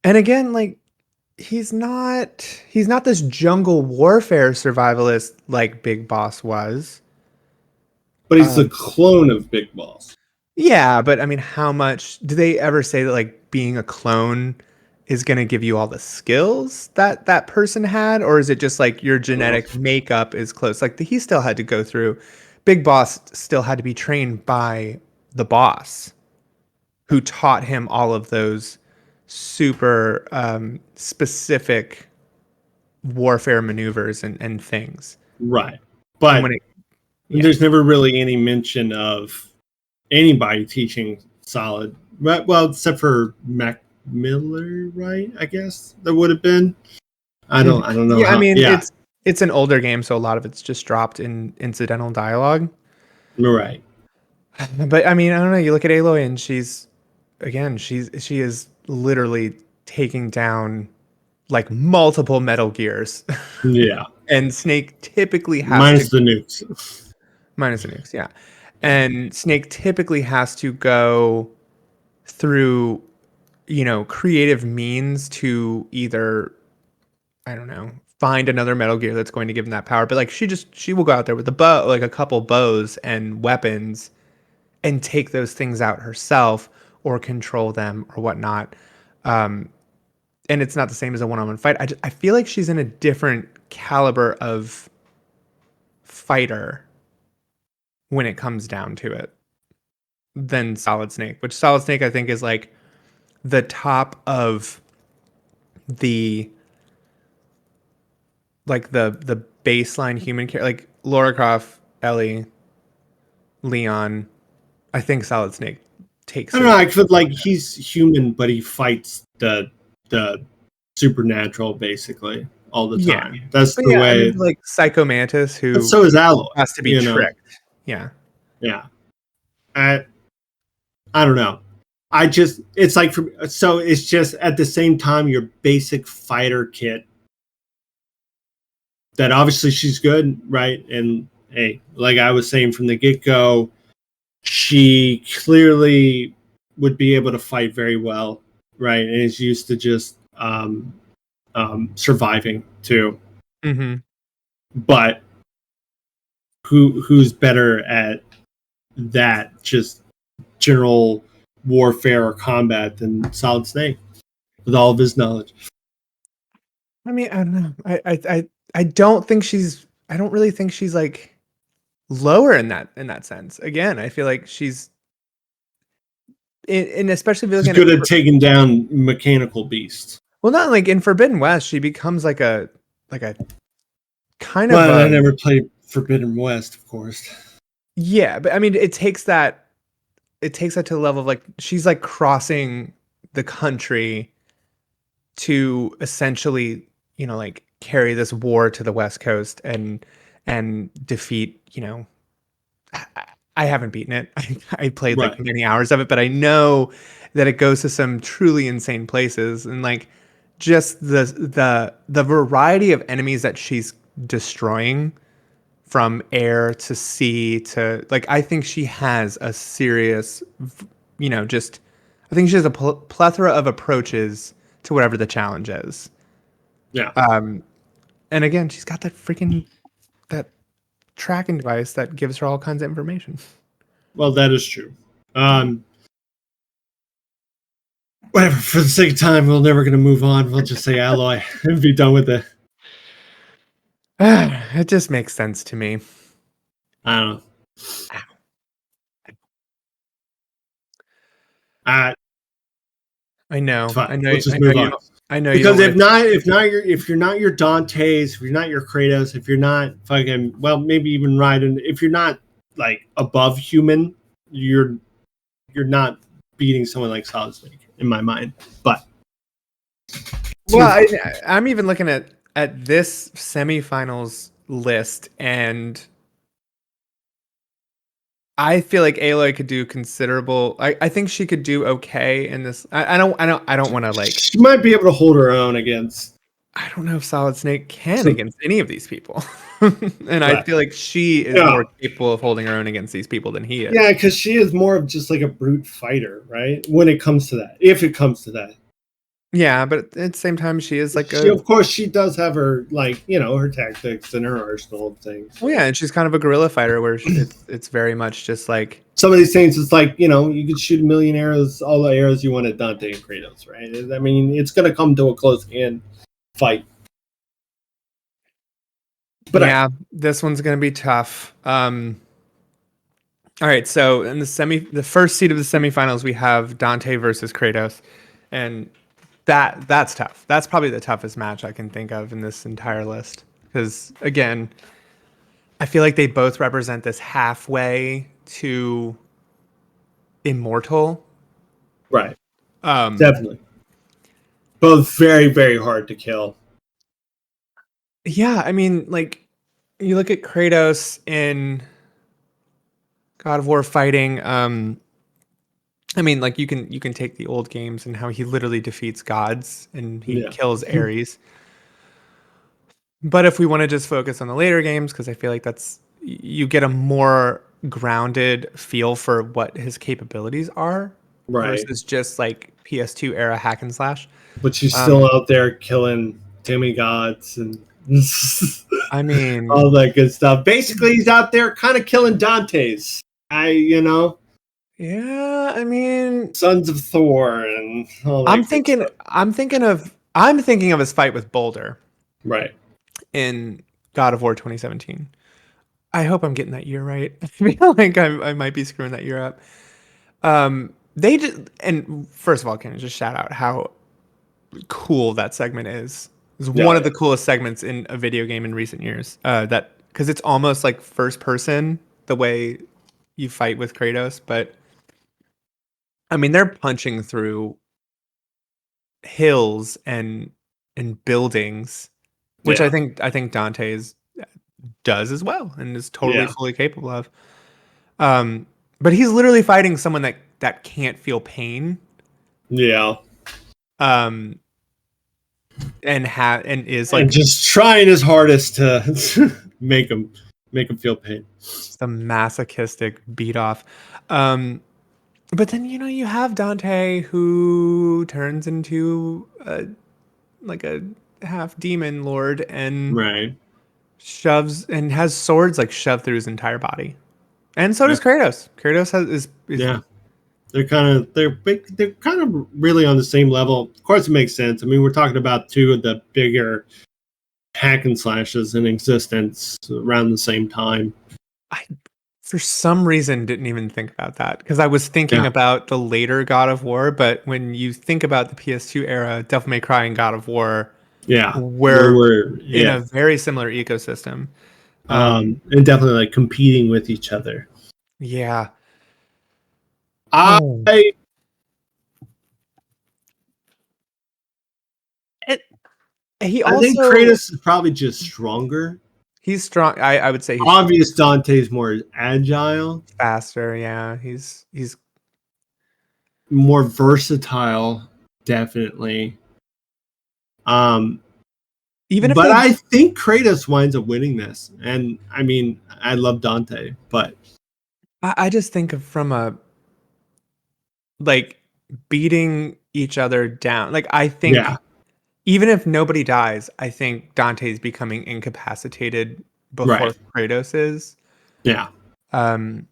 S1: And again, like he's not this jungle warfare survivalist like Big Boss was.
S2: But he's the
S1: Um,
S2: clone of Big Boss.
S1: yeah, but I mean, how much do they ever say that like being a clone is going to give you all the skills that that person had, or is it just like your
S2: I don't know.
S1: genetic makeup is close? Like he still had to go through. Big Boss still had to be trained by the boss, who taught him all of those super specific warfare maneuvers and things.
S2: Right.
S1: And
S2: But
S1: when it, yeah,
S2: there's never really any mention of anybody teaching solid. Well, except for Mac Miller, right? I guess that would have been.
S1: Mhm.
S2: I don't know
S1: Yeah, I
S2: how.
S1: mean
S2: Yeah.
S1: it's an older game, so a lot of it's just dropped in incidental dialogue.
S2: Right.
S1: But I mean, I don't know. You look at Aloy, and she's again, she is literally taking down like multiple Metal Gears,
S2: Yeah.
S1: and Snake typically has to
S2: Minus the nukes.
S1: minus the nukes, yeah, and Snake typically has to go through, you know, creative means to either, I don't know, find another Metal Gear that's going to give him that power. But like she will go out there with a bow, like a couple bows and weapons, and take those things out herself or control them or whatnot. And it's not the same as a one-on-one fight. I feel like she's in a different caliber of fighter when it comes down to it than Solid Snake, which Solid Snake I think is like the top of the the baseline human care, like Lara Croft, Ellie, Leon. I think Solid Snake
S2: I
S1: takes
S2: don't know.
S1: it.
S2: I feel like he's human, but he fights the supernatural basically all the
S1: Yeah,
S2: time. That's
S1: but
S2: the
S1: yeah, I mean
S2: way.
S1: like Psycho Mantis
S2: But
S1: who
S2: so is Alloy.
S1: has to be
S2: You know.
S1: tricked. Yeah.
S2: Yeah. I I don't know. I just it's like so it's just at the same time your basic fighter kit that obviously she's good, right? And hey, like I was saying from the get go, she clearly would be able to fight very well, right? And is used to just surviving too.
S1: Mm-hmm.
S2: But who's better at that? Just general warfare or combat than Solid Snake with all of his knowledge.
S1: I mean, I don't know. I don't think she's. I don't really think she's like lower in that sense. Again, I feel like she's in especially if you're
S2: He's
S1: looking at
S2: good at taking down mechanical beasts.
S1: well, not like in Forbidden West, she becomes like a kind of
S2: Well, I never played Forbidden West, of course.
S1: yeah, but I mean, it takes that to the level of like she's like crossing the country to essentially, you know, like carry this war to the West Coast and defeat, you know, I, I haven't beaten it. I played like
S2: Right.
S1: many hours of it, but I know that it goes to some truly insane places and like just the variety of enemies that she's destroying from air to sea to like I think she has a serious, you know, just I think she has a plethora of approaches to whatever the challenge is.
S2: Yeah.
S1: And again, she's got that freaking that tracking device that gives her all kinds of information.
S2: Well, that is true. Whatever. For the sake of time, we're never going to move on. We'll just say Alloy and be done with it.
S1: It just makes sense to me.
S2: I don't know.
S1: I know.
S2: Fine.
S1: I know.
S2: Let's just
S1: I know
S2: move
S1: you.
S2: on.
S1: I know
S2: Because
S1: you don't want
S2: if you're not your Dantes, if you're not your Kratos, if you're not fucking, well, maybe even Raiden, if you're not like above human, you're not beating someone like Solid Snake in my mind. But
S1: well, I'm even looking at this semifinals list, and I feel like Aloy could do considerable. I think she could do okay in this. I don't want to like.
S2: she might be able to hold her own against.
S1: I don't know if Solid Snake can against any of these people, and I
S2: Right.
S1: feel like she is more capable of holding her own against these people than he is.
S2: Yeah, because she is more of just like a brute fighter, right? When it comes to that, if it comes to that.
S1: Yeah, but at the same time, she is like
S2: of course, she does have her her tactics and her arsenal of things.
S1: Well, yeah, and she's kind of a guerrilla fighter where it's very much just like
S2: some of these things. It's like you could shoot a million arrows, all the arrows you want at Dante and Kratos, right? I mean, it's going to come to a close hand fight.
S1: But yeah, this one's going to be tough. All right, so in the first seed of the semifinals, we have Dante versus Kratos, and that's tough. That's probably the toughest match I can think of in this entire list because again, I feel like they both represent this halfway to immortal.
S2: Right. Definitely. Both very, very hard to kill.
S1: Yeah, I mean, like you look at Kratos in God of War fighting. I mean, like you can take the old games and how he literally defeats gods and he kills Ares. But if we want to just focus on the later games, because I feel like you get a more grounded feel for what his capabilities are, versus just like PS2 era hack and slash.
S2: But she's still out there killing demigods and
S1: I mean
S2: all that good stuff. Basically, he's out there kind of killing Dante's.
S1: Yeah, I mean,
S2: Sons of Thor and all that.
S1: I'm thinking of his fight with Boulder.
S2: Right.
S1: In God of War 2017. I hope I'm getting that year right. I feel like I might be screwing that year up. They did, and first of all, can I just shout out how cool that segment is? It's one of the coolest segments in a video game in recent years. That because it's almost like first person the way you fight with Kratos, but I mean they're punching through hills and buildings, which I think Dante's does as well and is totally fully capable of. But he's literally fighting someone that can't feel pain.
S2: Yeah.
S1: And is like
S2: just trying his hardest to make him feel pain.
S1: Just a masochistic beat off. But then you have Dante who turns into like a half demon lord and shoves and has swords like shoved through his entire body. And so does Kratos. Kratos is
S2: they're kind of really on the same level. Of course, it makes sense. I mean, we're talking about two of the bigger hack and slashes in existence around the same time.
S1: I, for some reason, didn't even think about that because I was thinking about the later God of War. But when you think about the PS2 era, Devil May Cry and God of War, we're in a very similar ecosystem.
S2: And definitely like competing with each other.
S1: Yeah.
S2: I think Kratos is probably just stronger.
S1: He's strong. I would say he's
S2: obvious. Dante's more agile,
S1: faster. Yeah, he's
S2: more versatile, definitely. But I think Kratos winds up winning this, and I mean, I love Dante, but
S1: I just think of from a like beating each other down. Like I think even if nobody dies, I think Dante's becoming incapacitated before Kratos is.
S2: Yeah.
S1: I mean,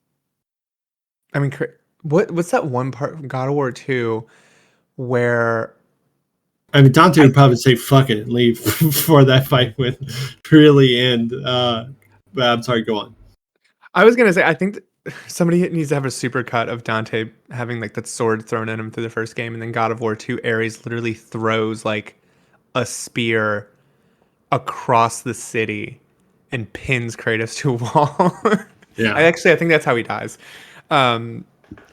S1: what's that one part from God of War 2 where
S2: I mean, Dante would probably say "fuck it" and leave before that fight would really end. But I'm sorry, go on.
S1: I was gonna say I think somebody needs to have a super cut of Dante having like that sword thrown at him through the first game, and then God of War 2, Ares literally throws like a spear across the city and pins Kratos to a wall.
S2: Yeah.
S1: I think that's how he dies.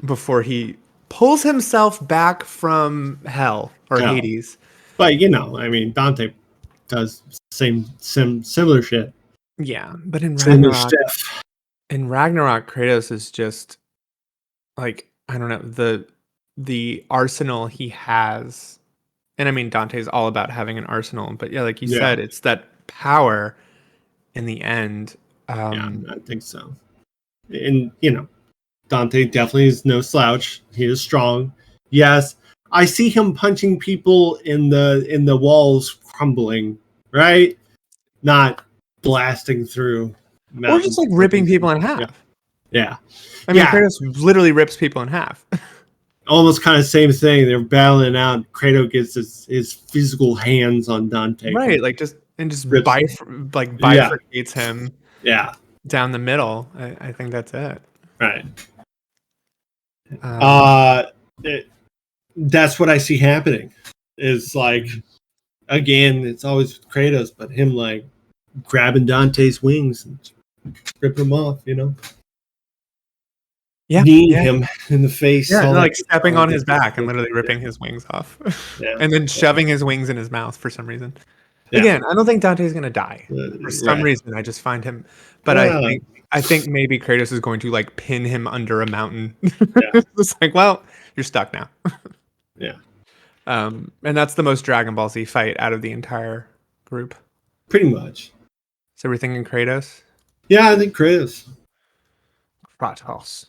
S1: Before he pulls himself back from hell or Hades.
S2: But you know, I mean, Dante does similar shit.
S1: Yeah, but in
S2: Similar
S1: Ragnarok, Kratos is just like, I don't know, the arsenal he has. And I mean, Dante's all about having an arsenal, but yeah, like you said, it's that power in the end.
S2: Yeah, I think so. And you know, Dante definitely is no slouch. He is strong. Yes, I see him punching people in the walls crumbling, right? Not blasting through
S1: Or just like ripping people in half.
S2: Yeah.
S1: I mean, Kratos literally rips people in half.
S2: Almost kind of same thing. They're battling out. Kratos gets his physical hands on Dante.
S1: Right, like just bifurcates him.
S2: Yeah.
S1: Down the middle. I think that's it.
S2: Right. That's what I see happening. Is like, again, it's always with Kratos, but him like grabbing Dante's wings and ripping him off, you know? Kneeing him in the face.
S1: Yeah, like stepping on his back and literally ripping his wings off. And then shoving his wings in his mouth for some reason. Again, I don't think Dante's going to die. For some reason, I just find him... But I think maybe Kratos is going to like pin him under a mountain. It's like, well, you're stuck now.
S2: Yeah.
S1: And that's the most Dragon Ball Z fight out of the entire group.
S2: Pretty much.
S1: So we're thinking Kratos?
S2: Yeah, I think Kratos.
S1: Kratos.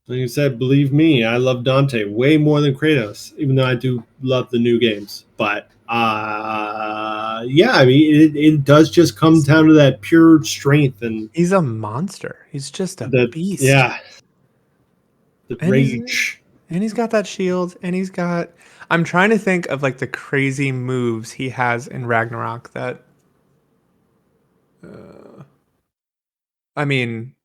S2: Like you said, believe me, I love Dante way more than Kratos, even though I do love the new games. But yeah, I mean, it does just come down to that pure strength, and
S1: he's a monster. He's just a beast.
S2: Yeah, the rage,
S1: and he's got that shield, and he's got. I'm trying to think of like the crazy moves he has in Ragnarok. That, I mean,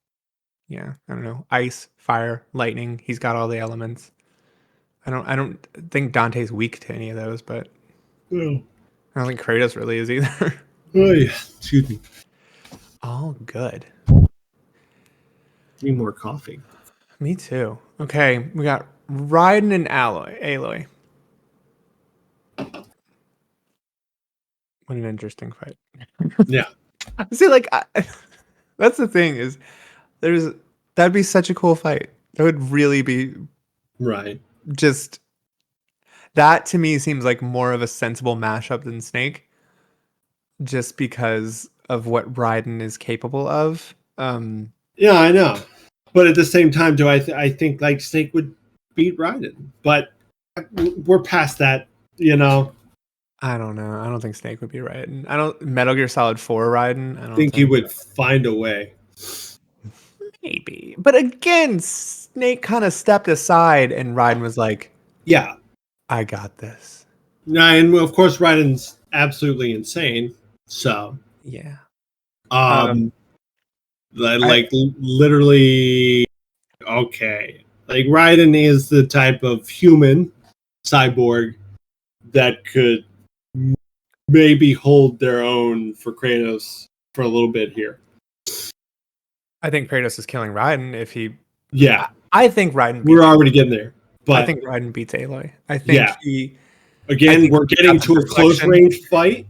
S1: yeah, I don't know, ice, fire, lightning. He's got all the elements. I don't think Dante's weak to any of those, but I don't think Kratos really is either.
S2: Oh yeah, excuse me.
S1: All good.
S2: Need more coffee.
S1: Me too. Okay, we got Raiden and Aloy. What an interesting fight.
S2: Yeah.
S1: See, like, that's the thing is, that'd be such a cool fight. That would really be
S2: right.
S1: Just that to me seems like more of a sensible mashup than Snake, just because of what Raiden is capable of.
S2: Yeah, I know, but at the same time, do I think like Snake would beat Raiden? But we're past that, you know.
S1: I don't know. I don't think Snake would be Raiden. I don't Metal Gear Solid 4 Raiden. I don't
S2: think he would find a way.
S1: Maybe. But again, Snake kind of stepped aside and Raiden was like,
S2: yeah,
S1: I got this.
S2: And of course Raiden's absolutely insane. So
S1: yeah.
S2: Literally okay. Like Raiden is the type of human cyborg that could maybe hold their own for Kratos for a little bit here.
S1: I think Kratos is killing Raiden if he.
S2: Yeah,
S1: I think Raiden.
S2: We're already getting there, but
S1: I think Raiden beats Aloy. I think he.
S2: Again, we're getting to a close range fight,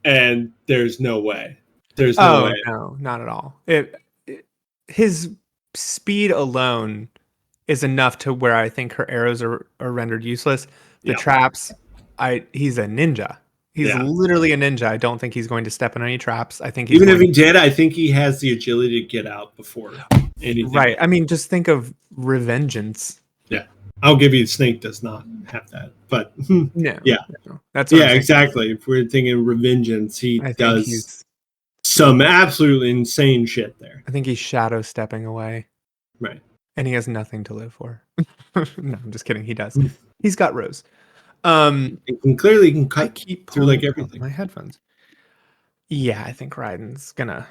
S2: and there's no way. There's no way.
S1: No, not at all. His speed alone is enough to where I think her arrows are rendered useless. The traps, he's a ninja. He's literally a ninja. I don't think he's going to step in any traps. I think
S2: even if he did, I think he has the agility to get out before anything.
S1: Right. I mean, just think of Revengeance.
S2: Yeah. I'll give you Snake does not have that. But
S1: no.
S2: Yeah.
S1: No. That's
S2: exactly. If we're thinking Revengeance, he does some absolutely insane shit there.
S1: I think he's shadow stepping away.
S2: Right.
S1: And he has nothing to live for. No, I'm just kidding. He does. He's got Rose.
S2: He can cut
S1: I keep
S2: through like everything.
S1: my headphones. Yeah, I think Raiden's gonna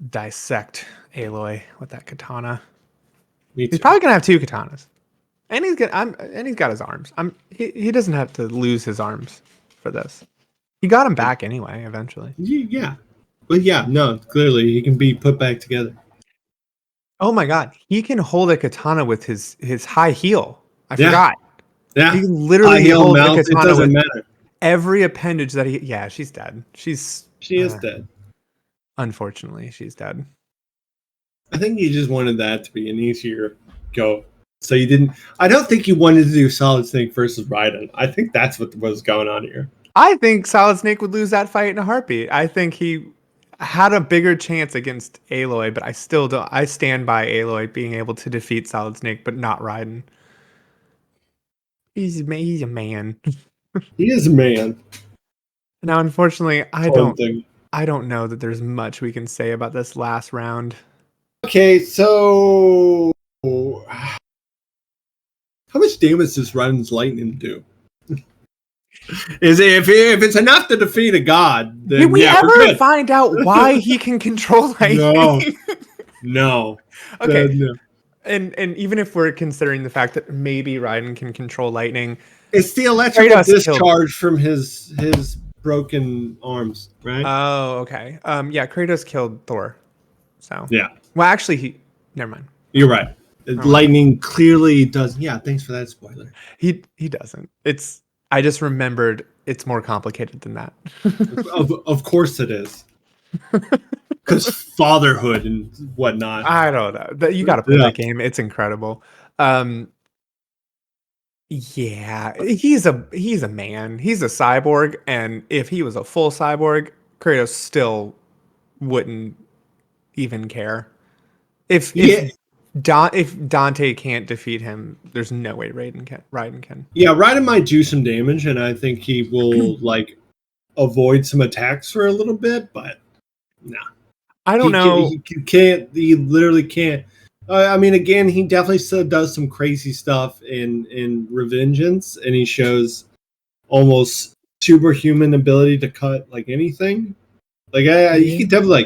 S1: dissect Aloy with that katana. He's probably gonna have 2 katanas, and he's got his arms. He doesn't have to lose his arms for this. He got him back anyway, eventually.
S2: Yeah, but yeah, no, clearly he can be put back together.
S1: Oh my god, he can hold a katana with his high heel. I forgot.
S2: Yeah,
S1: he can literally hold a katana.
S2: It doesn't matter.
S1: Every appendage that he. Yeah, she's dead. She
S2: is dead.
S1: Unfortunately, she's dead.
S2: I think he just wanted that to be an easier go. So you didn't. I don't think you wanted to do Solid Snake versus Raiden. I think that's what was going on here.
S1: I think Solid Snake would lose that fight in a heartbeat. I think he had a bigger chance against Aloy, but I still don't. I stand by Aloy being able to defeat Solid Snake, but not Raiden. He's a man.
S2: He is a man.
S1: Now, unfortunately, I don't know that there's much we can say about this last round.
S2: Okay, so how much damage does Raiden's lightning do? Is it, if it's enough to defeat a god? Then
S1: did we ever find out why he can control lightning?
S2: No.
S1: Okay. No. And even if we're considering the fact that maybe Raiden can control lightning,
S2: it's the electrical discharge from his broken arms, right?
S1: Oh, okay. Yeah, Kratos killed Thor. So
S2: yeah.
S1: Well, actually, never mind.
S2: You're right. Lightning clearly does. Yeah, thanks for that spoiler.
S1: He doesn't. I just remembered it's more complicated than that.
S2: of course it is. Because fatherhood and whatnot.
S1: I don't know. You got to play that game. It's incredible. Yeah, he's a man. He's a cyborg, and if he was a full cyborg, Kratos still wouldn't even care. If Dante can't defeat him, there's no way Raiden can.
S2: Yeah, Raiden might do some damage, and I think he will like avoid some attacks for a little bit, but no.
S1: I don't know.
S2: He can't. He literally can't. I mean, again, he definitely still does some crazy stuff in Revengeance, and he shows almost superhuman ability to cut like anything. Like he could definitely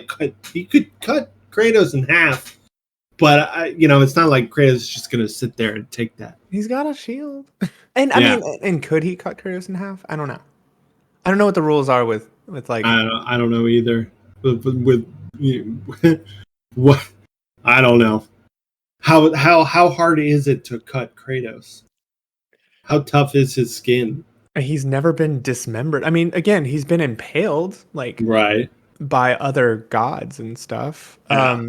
S2: cut Kratos in half, but it's not like Kratos is just gonna sit there and take that.
S1: He's got a shield, and I mean, and could he cut Kratos in half? I don't know. I don't know what the rules are with like.
S2: I don't know either. With what? I don't know. How hard is it to cut Kratos? How tough is his skin?
S1: He's never been dismembered. I mean, again, he's been impaled like by other gods and stuff.
S2: Yeah.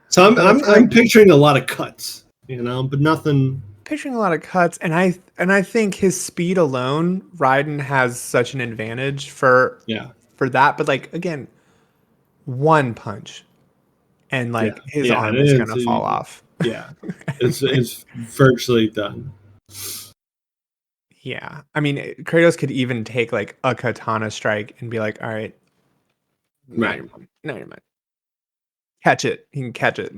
S2: So I'm picturing a lot of cuts, but nothing.
S1: Picturing a lot of cuts, and I think his speed alone, Raiden has such an advantage for that. But like again, one punch, and like his arm is gonna fall off.
S2: Yeah, it's virtually done.
S1: Yeah, I mean, Kratos could even take like a katana strike and be like, "All right, now you're mine. Catch it. He can catch it."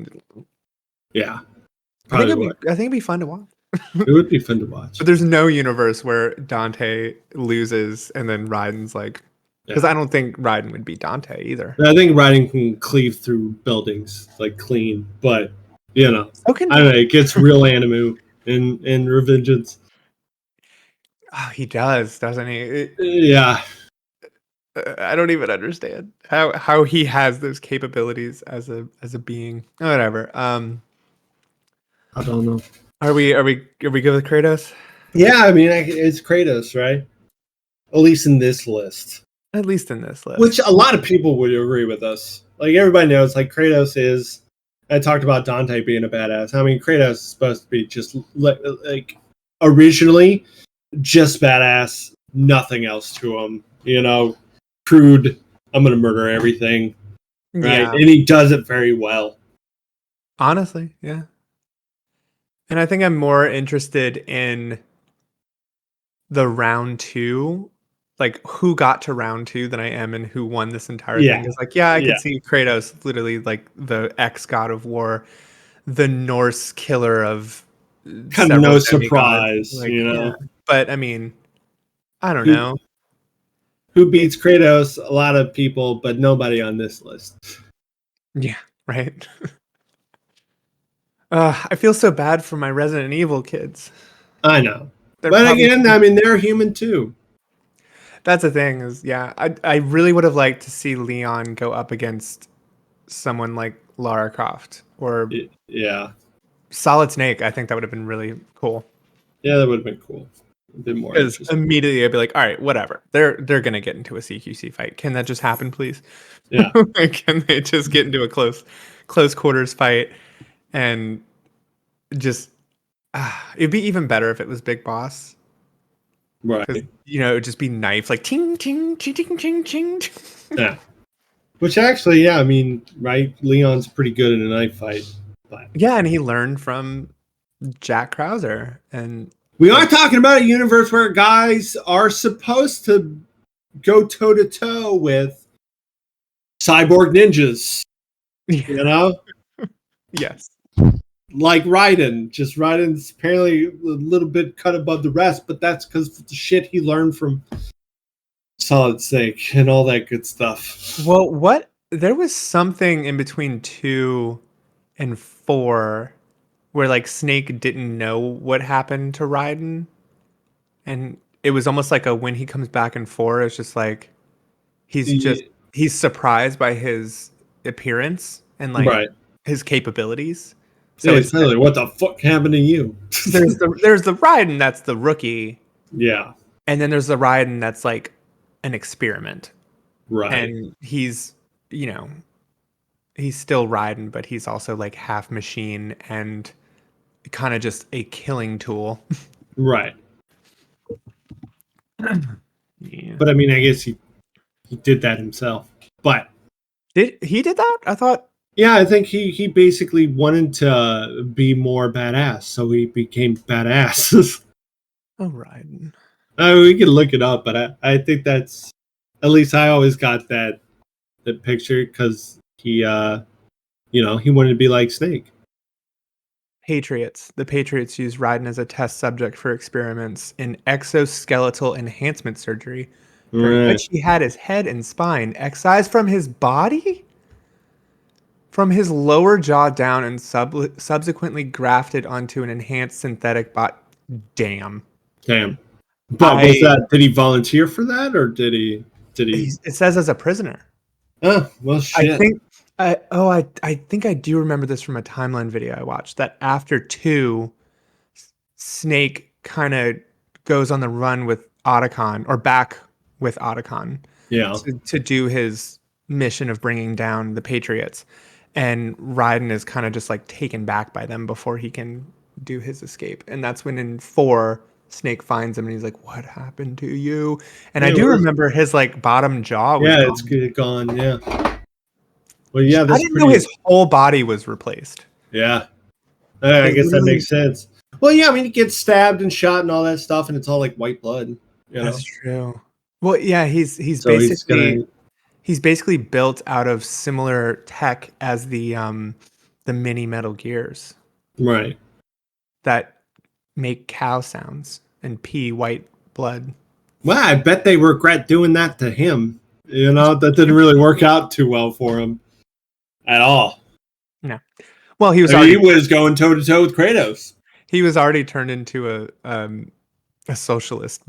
S2: Yeah,
S1: I think it'd be fun to watch.
S2: It would be fun to watch.
S1: But there's no universe where Dante loses and then Raiden's like, because I don't think Raiden would beat Dante either.
S2: I think Raiden can cleave through buildings like clean, but I don't know. It gets real animu in Revengeance.
S1: Oh, he does, doesn't he?
S2: Yeah.
S1: I don't even understand how he has those capabilities as a being. Whatever.
S2: I don't know.
S1: Are we good with Kratos?
S2: Yeah, I mean it's Kratos, right? At least in this list.
S1: Which
S2: a lot of people would agree with us. Like everybody knows, like Kratos is. I talked about Dante being a badass. I mean, Kratos is supposed to be just like originally just badass, nothing else to him. Crude. I'm gonna murder everything, right? Yeah. And he does it very well.
S1: Honestly, yeah. And I think I'm more interested in the round 2, like who got to round 2 than I am and who won this entire thing.
S2: Yeah,
S1: It's like, yeah, I
S2: yeah.
S1: could see Kratos literally like the ex-god of war, the Norse killer of
S2: Kind of
S1: several
S2: no
S1: demigods.
S2: surprise,
S1: Like,
S2: you
S1: yeah.
S2: know.
S1: But I mean, I don't
S2: Who
S1: know.
S2: who
S1: It
S2: beats Kratos? A lot of people, but nobody on this list.
S1: yeah, right. I feel so bad for my Resident Evil kids.
S2: I know,
S1: They're
S2: but
S1: probably
S2: again, I mean, they're human too.
S1: that's the thing is, yeah, I really would have liked to see Leon go up against someone like Lara Croft or
S2: Yeah,
S1: Solid Snake. I think that would have been really cool.
S2: yeah, that would have been cool. A bit more
S1: Because
S2: interesting.
S1: immediately I'd be like, all right, whatever. They're gonna get into a CQC fight. Can that just happen, please?
S2: Yeah,
S1: Can they just get into a close quarters fight and just it'd be even better if it was Big Boss. Because
S2: right.
S1: it would just be knife like ting ting ting ting ting ting.
S2: Yeah, which actually, yeah, I mean, right? Leon's pretty good in a knife fight, but
S1: Yeah, and he learned from Jack Krauser and
S2: we are
S1: like
S2: talking about a universe where guys are supposed to go toe to toe with cyborg ninjas. You know,
S1: yes.
S2: like Raiden. Just Raiden's apparently a little bit cut above the rest, but that's because of the shit he learned from Solid Snake and all that good stuff.
S1: Well, there was something in between 2 and 4 where like Snake didn't know what happened to Raiden, and it was almost like a when he comes back in 4, it's just like he's just
S2: Yeah,
S1: he's surprised by his appearance and like
S2: right.
S1: his capabilities.
S2: Yeah,
S1: So
S2: it's
S1: it's
S2: kind of like, what the fuck happened to you?
S1: there's the Raiden that's the rookie,
S2: Yeah,
S1: and then there's the Raiden that's like an experiment,
S2: right.
S1: and you know he's still Raiden, but he's also like half machine and kind of just a killing tool.
S2: Right.
S1: Yeah.
S2: But I mean, I guess he did that himself. But
S1: Did he did that? I thought.
S2: yeah, I think he basically wanted to be more badass, so he became badass.
S1: Oh, Raiden.
S2: We can look it up, but I think that's at least I always got that picture because he wanted to be like Snake.
S1: Patriots. The Patriots used Raiden as a test subject for experiments in exoskeletal enhancement surgery, during
S2: Right.
S1: which he had his head and spine excised from his body, from his lower jaw down, and subsequently grafted onto an enhanced synthetic bot. Damn.
S2: Damn. But was
S1: I.
S2: that did he volunteer for that or did he
S1: It says as a prisoner.
S2: Oh, well
S1: I
S2: shit.
S1: think I think I do remember this from a timeline video I watched that after 2, Snake kind of goes on the run with Otacon or back with Otacon
S2: Yeah.
S1: to do his mission of bringing down the Patriots. And Raiden is kind of just like taken back by them before he can do his escape. And that's when in 4, Snake finds him and he's like, "What happened to you?" And I
S2: Yeah,
S1: do remember his like bottom jaw was
S2: yeah, it's
S1: gone.
S2: good gone, yeah. Well yeah,
S1: I
S2: that's
S1: didn't know
S2: pretty
S1: his whole body was replaced.
S2: yeah. I
S1: They
S2: guess that
S1: literally
S2: makes sense. Well, yeah, I mean, he gets stabbed and shot and all that stuff, and it's all like white blood,
S1: That's true. Well, yeah,
S2: So he's gonna
S1: he's basically built out of similar tech as the mini Metal Gears
S2: right.
S1: that make cow sounds and pee white blood.
S2: Well, I bet they regret doing that to him. That didn't really work out too well for him at all.
S1: No. Well, he
S2: I
S1: was
S2: mean, he
S1: already
S2: was going toe to toe with Kratos.
S1: turned into a socialist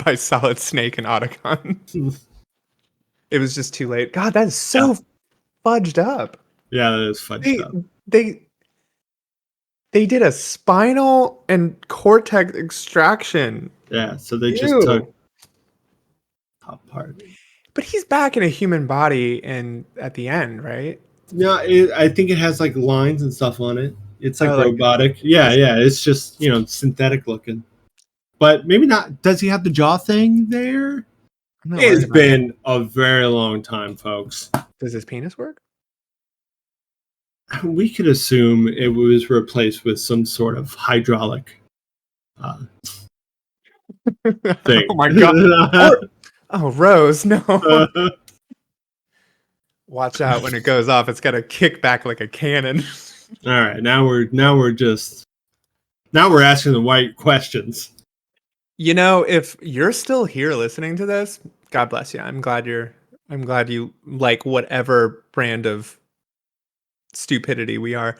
S1: by Solid Snake and Otacon. It was just too late. God, that is
S2: Yeah,
S1: so fudged up.
S2: yeah, that is fudged
S1: They
S2: up.
S1: they they did a spinal and cortex extraction.
S2: Yeah, so they just took
S1: Ew.
S2: top part.
S1: But he's back in a human body and at the end, right?
S2: No, I think it has like lines and stuff on it. It's like
S1: Oh, like
S2: robotic. Yeah,
S1: it's
S2: yeah. It's just synthetic looking. But maybe not. Does he have the jaw thing there?
S1: I'm not worried
S2: It's
S1: about it.
S2: been a very long time, folks.
S1: Does his penis work?
S2: We could assume it was replaced with some sort of hydraulic. Uh, thing.
S1: Oh my god. Oh, Rose, no. Watch out when it goes off. It's got to kick back like a cannon.
S2: All right, now we're asking the right questions.
S1: You know, if you're still here listening to this, God bless you. I'm glad you like whatever brand of stupidity we are.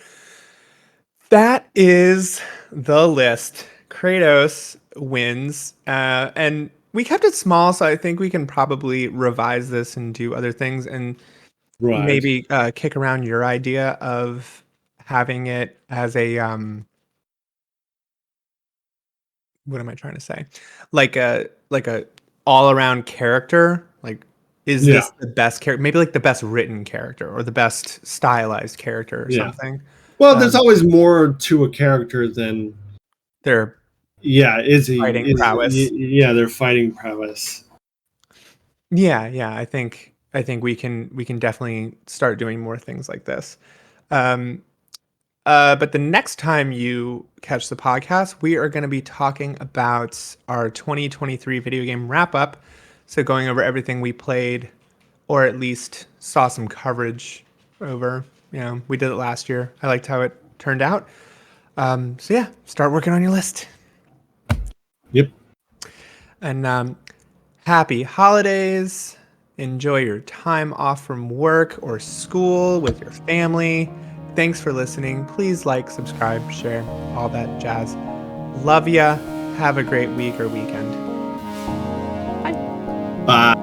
S1: That is the list. Kratos wins, and we kept it small, so I think we can probably revise this and do other things, and
S2: Right.
S1: maybe kick around your idea of having it as a what am I trying to say? Like a all around character. Like, is
S2: Yeah.
S1: this the best character? Maybe like the best written character or the best stylized character or
S2: Yeah.
S1: something.
S2: Well, there's always more to a character than
S1: Their
S2: is
S1: fighting
S2: he
S1: prowess.
S2: their fighting prowess.
S1: Yeah. I think we can definitely start doing more things like this. Um, but the next time you catch the podcast, we are going to be talking about our 2023 video game wrap up. So going over everything we played, or at least saw some coverage over. We did it last year. I liked how it turned out. So yeah, start working on your list.
S2: Yep.
S1: And happy holidays. Enjoy your time off from work or school with your family. Thanks for listening. Please like, subscribe, share, all that jazz. Love ya. Have a great week or weekend.
S2: Bye.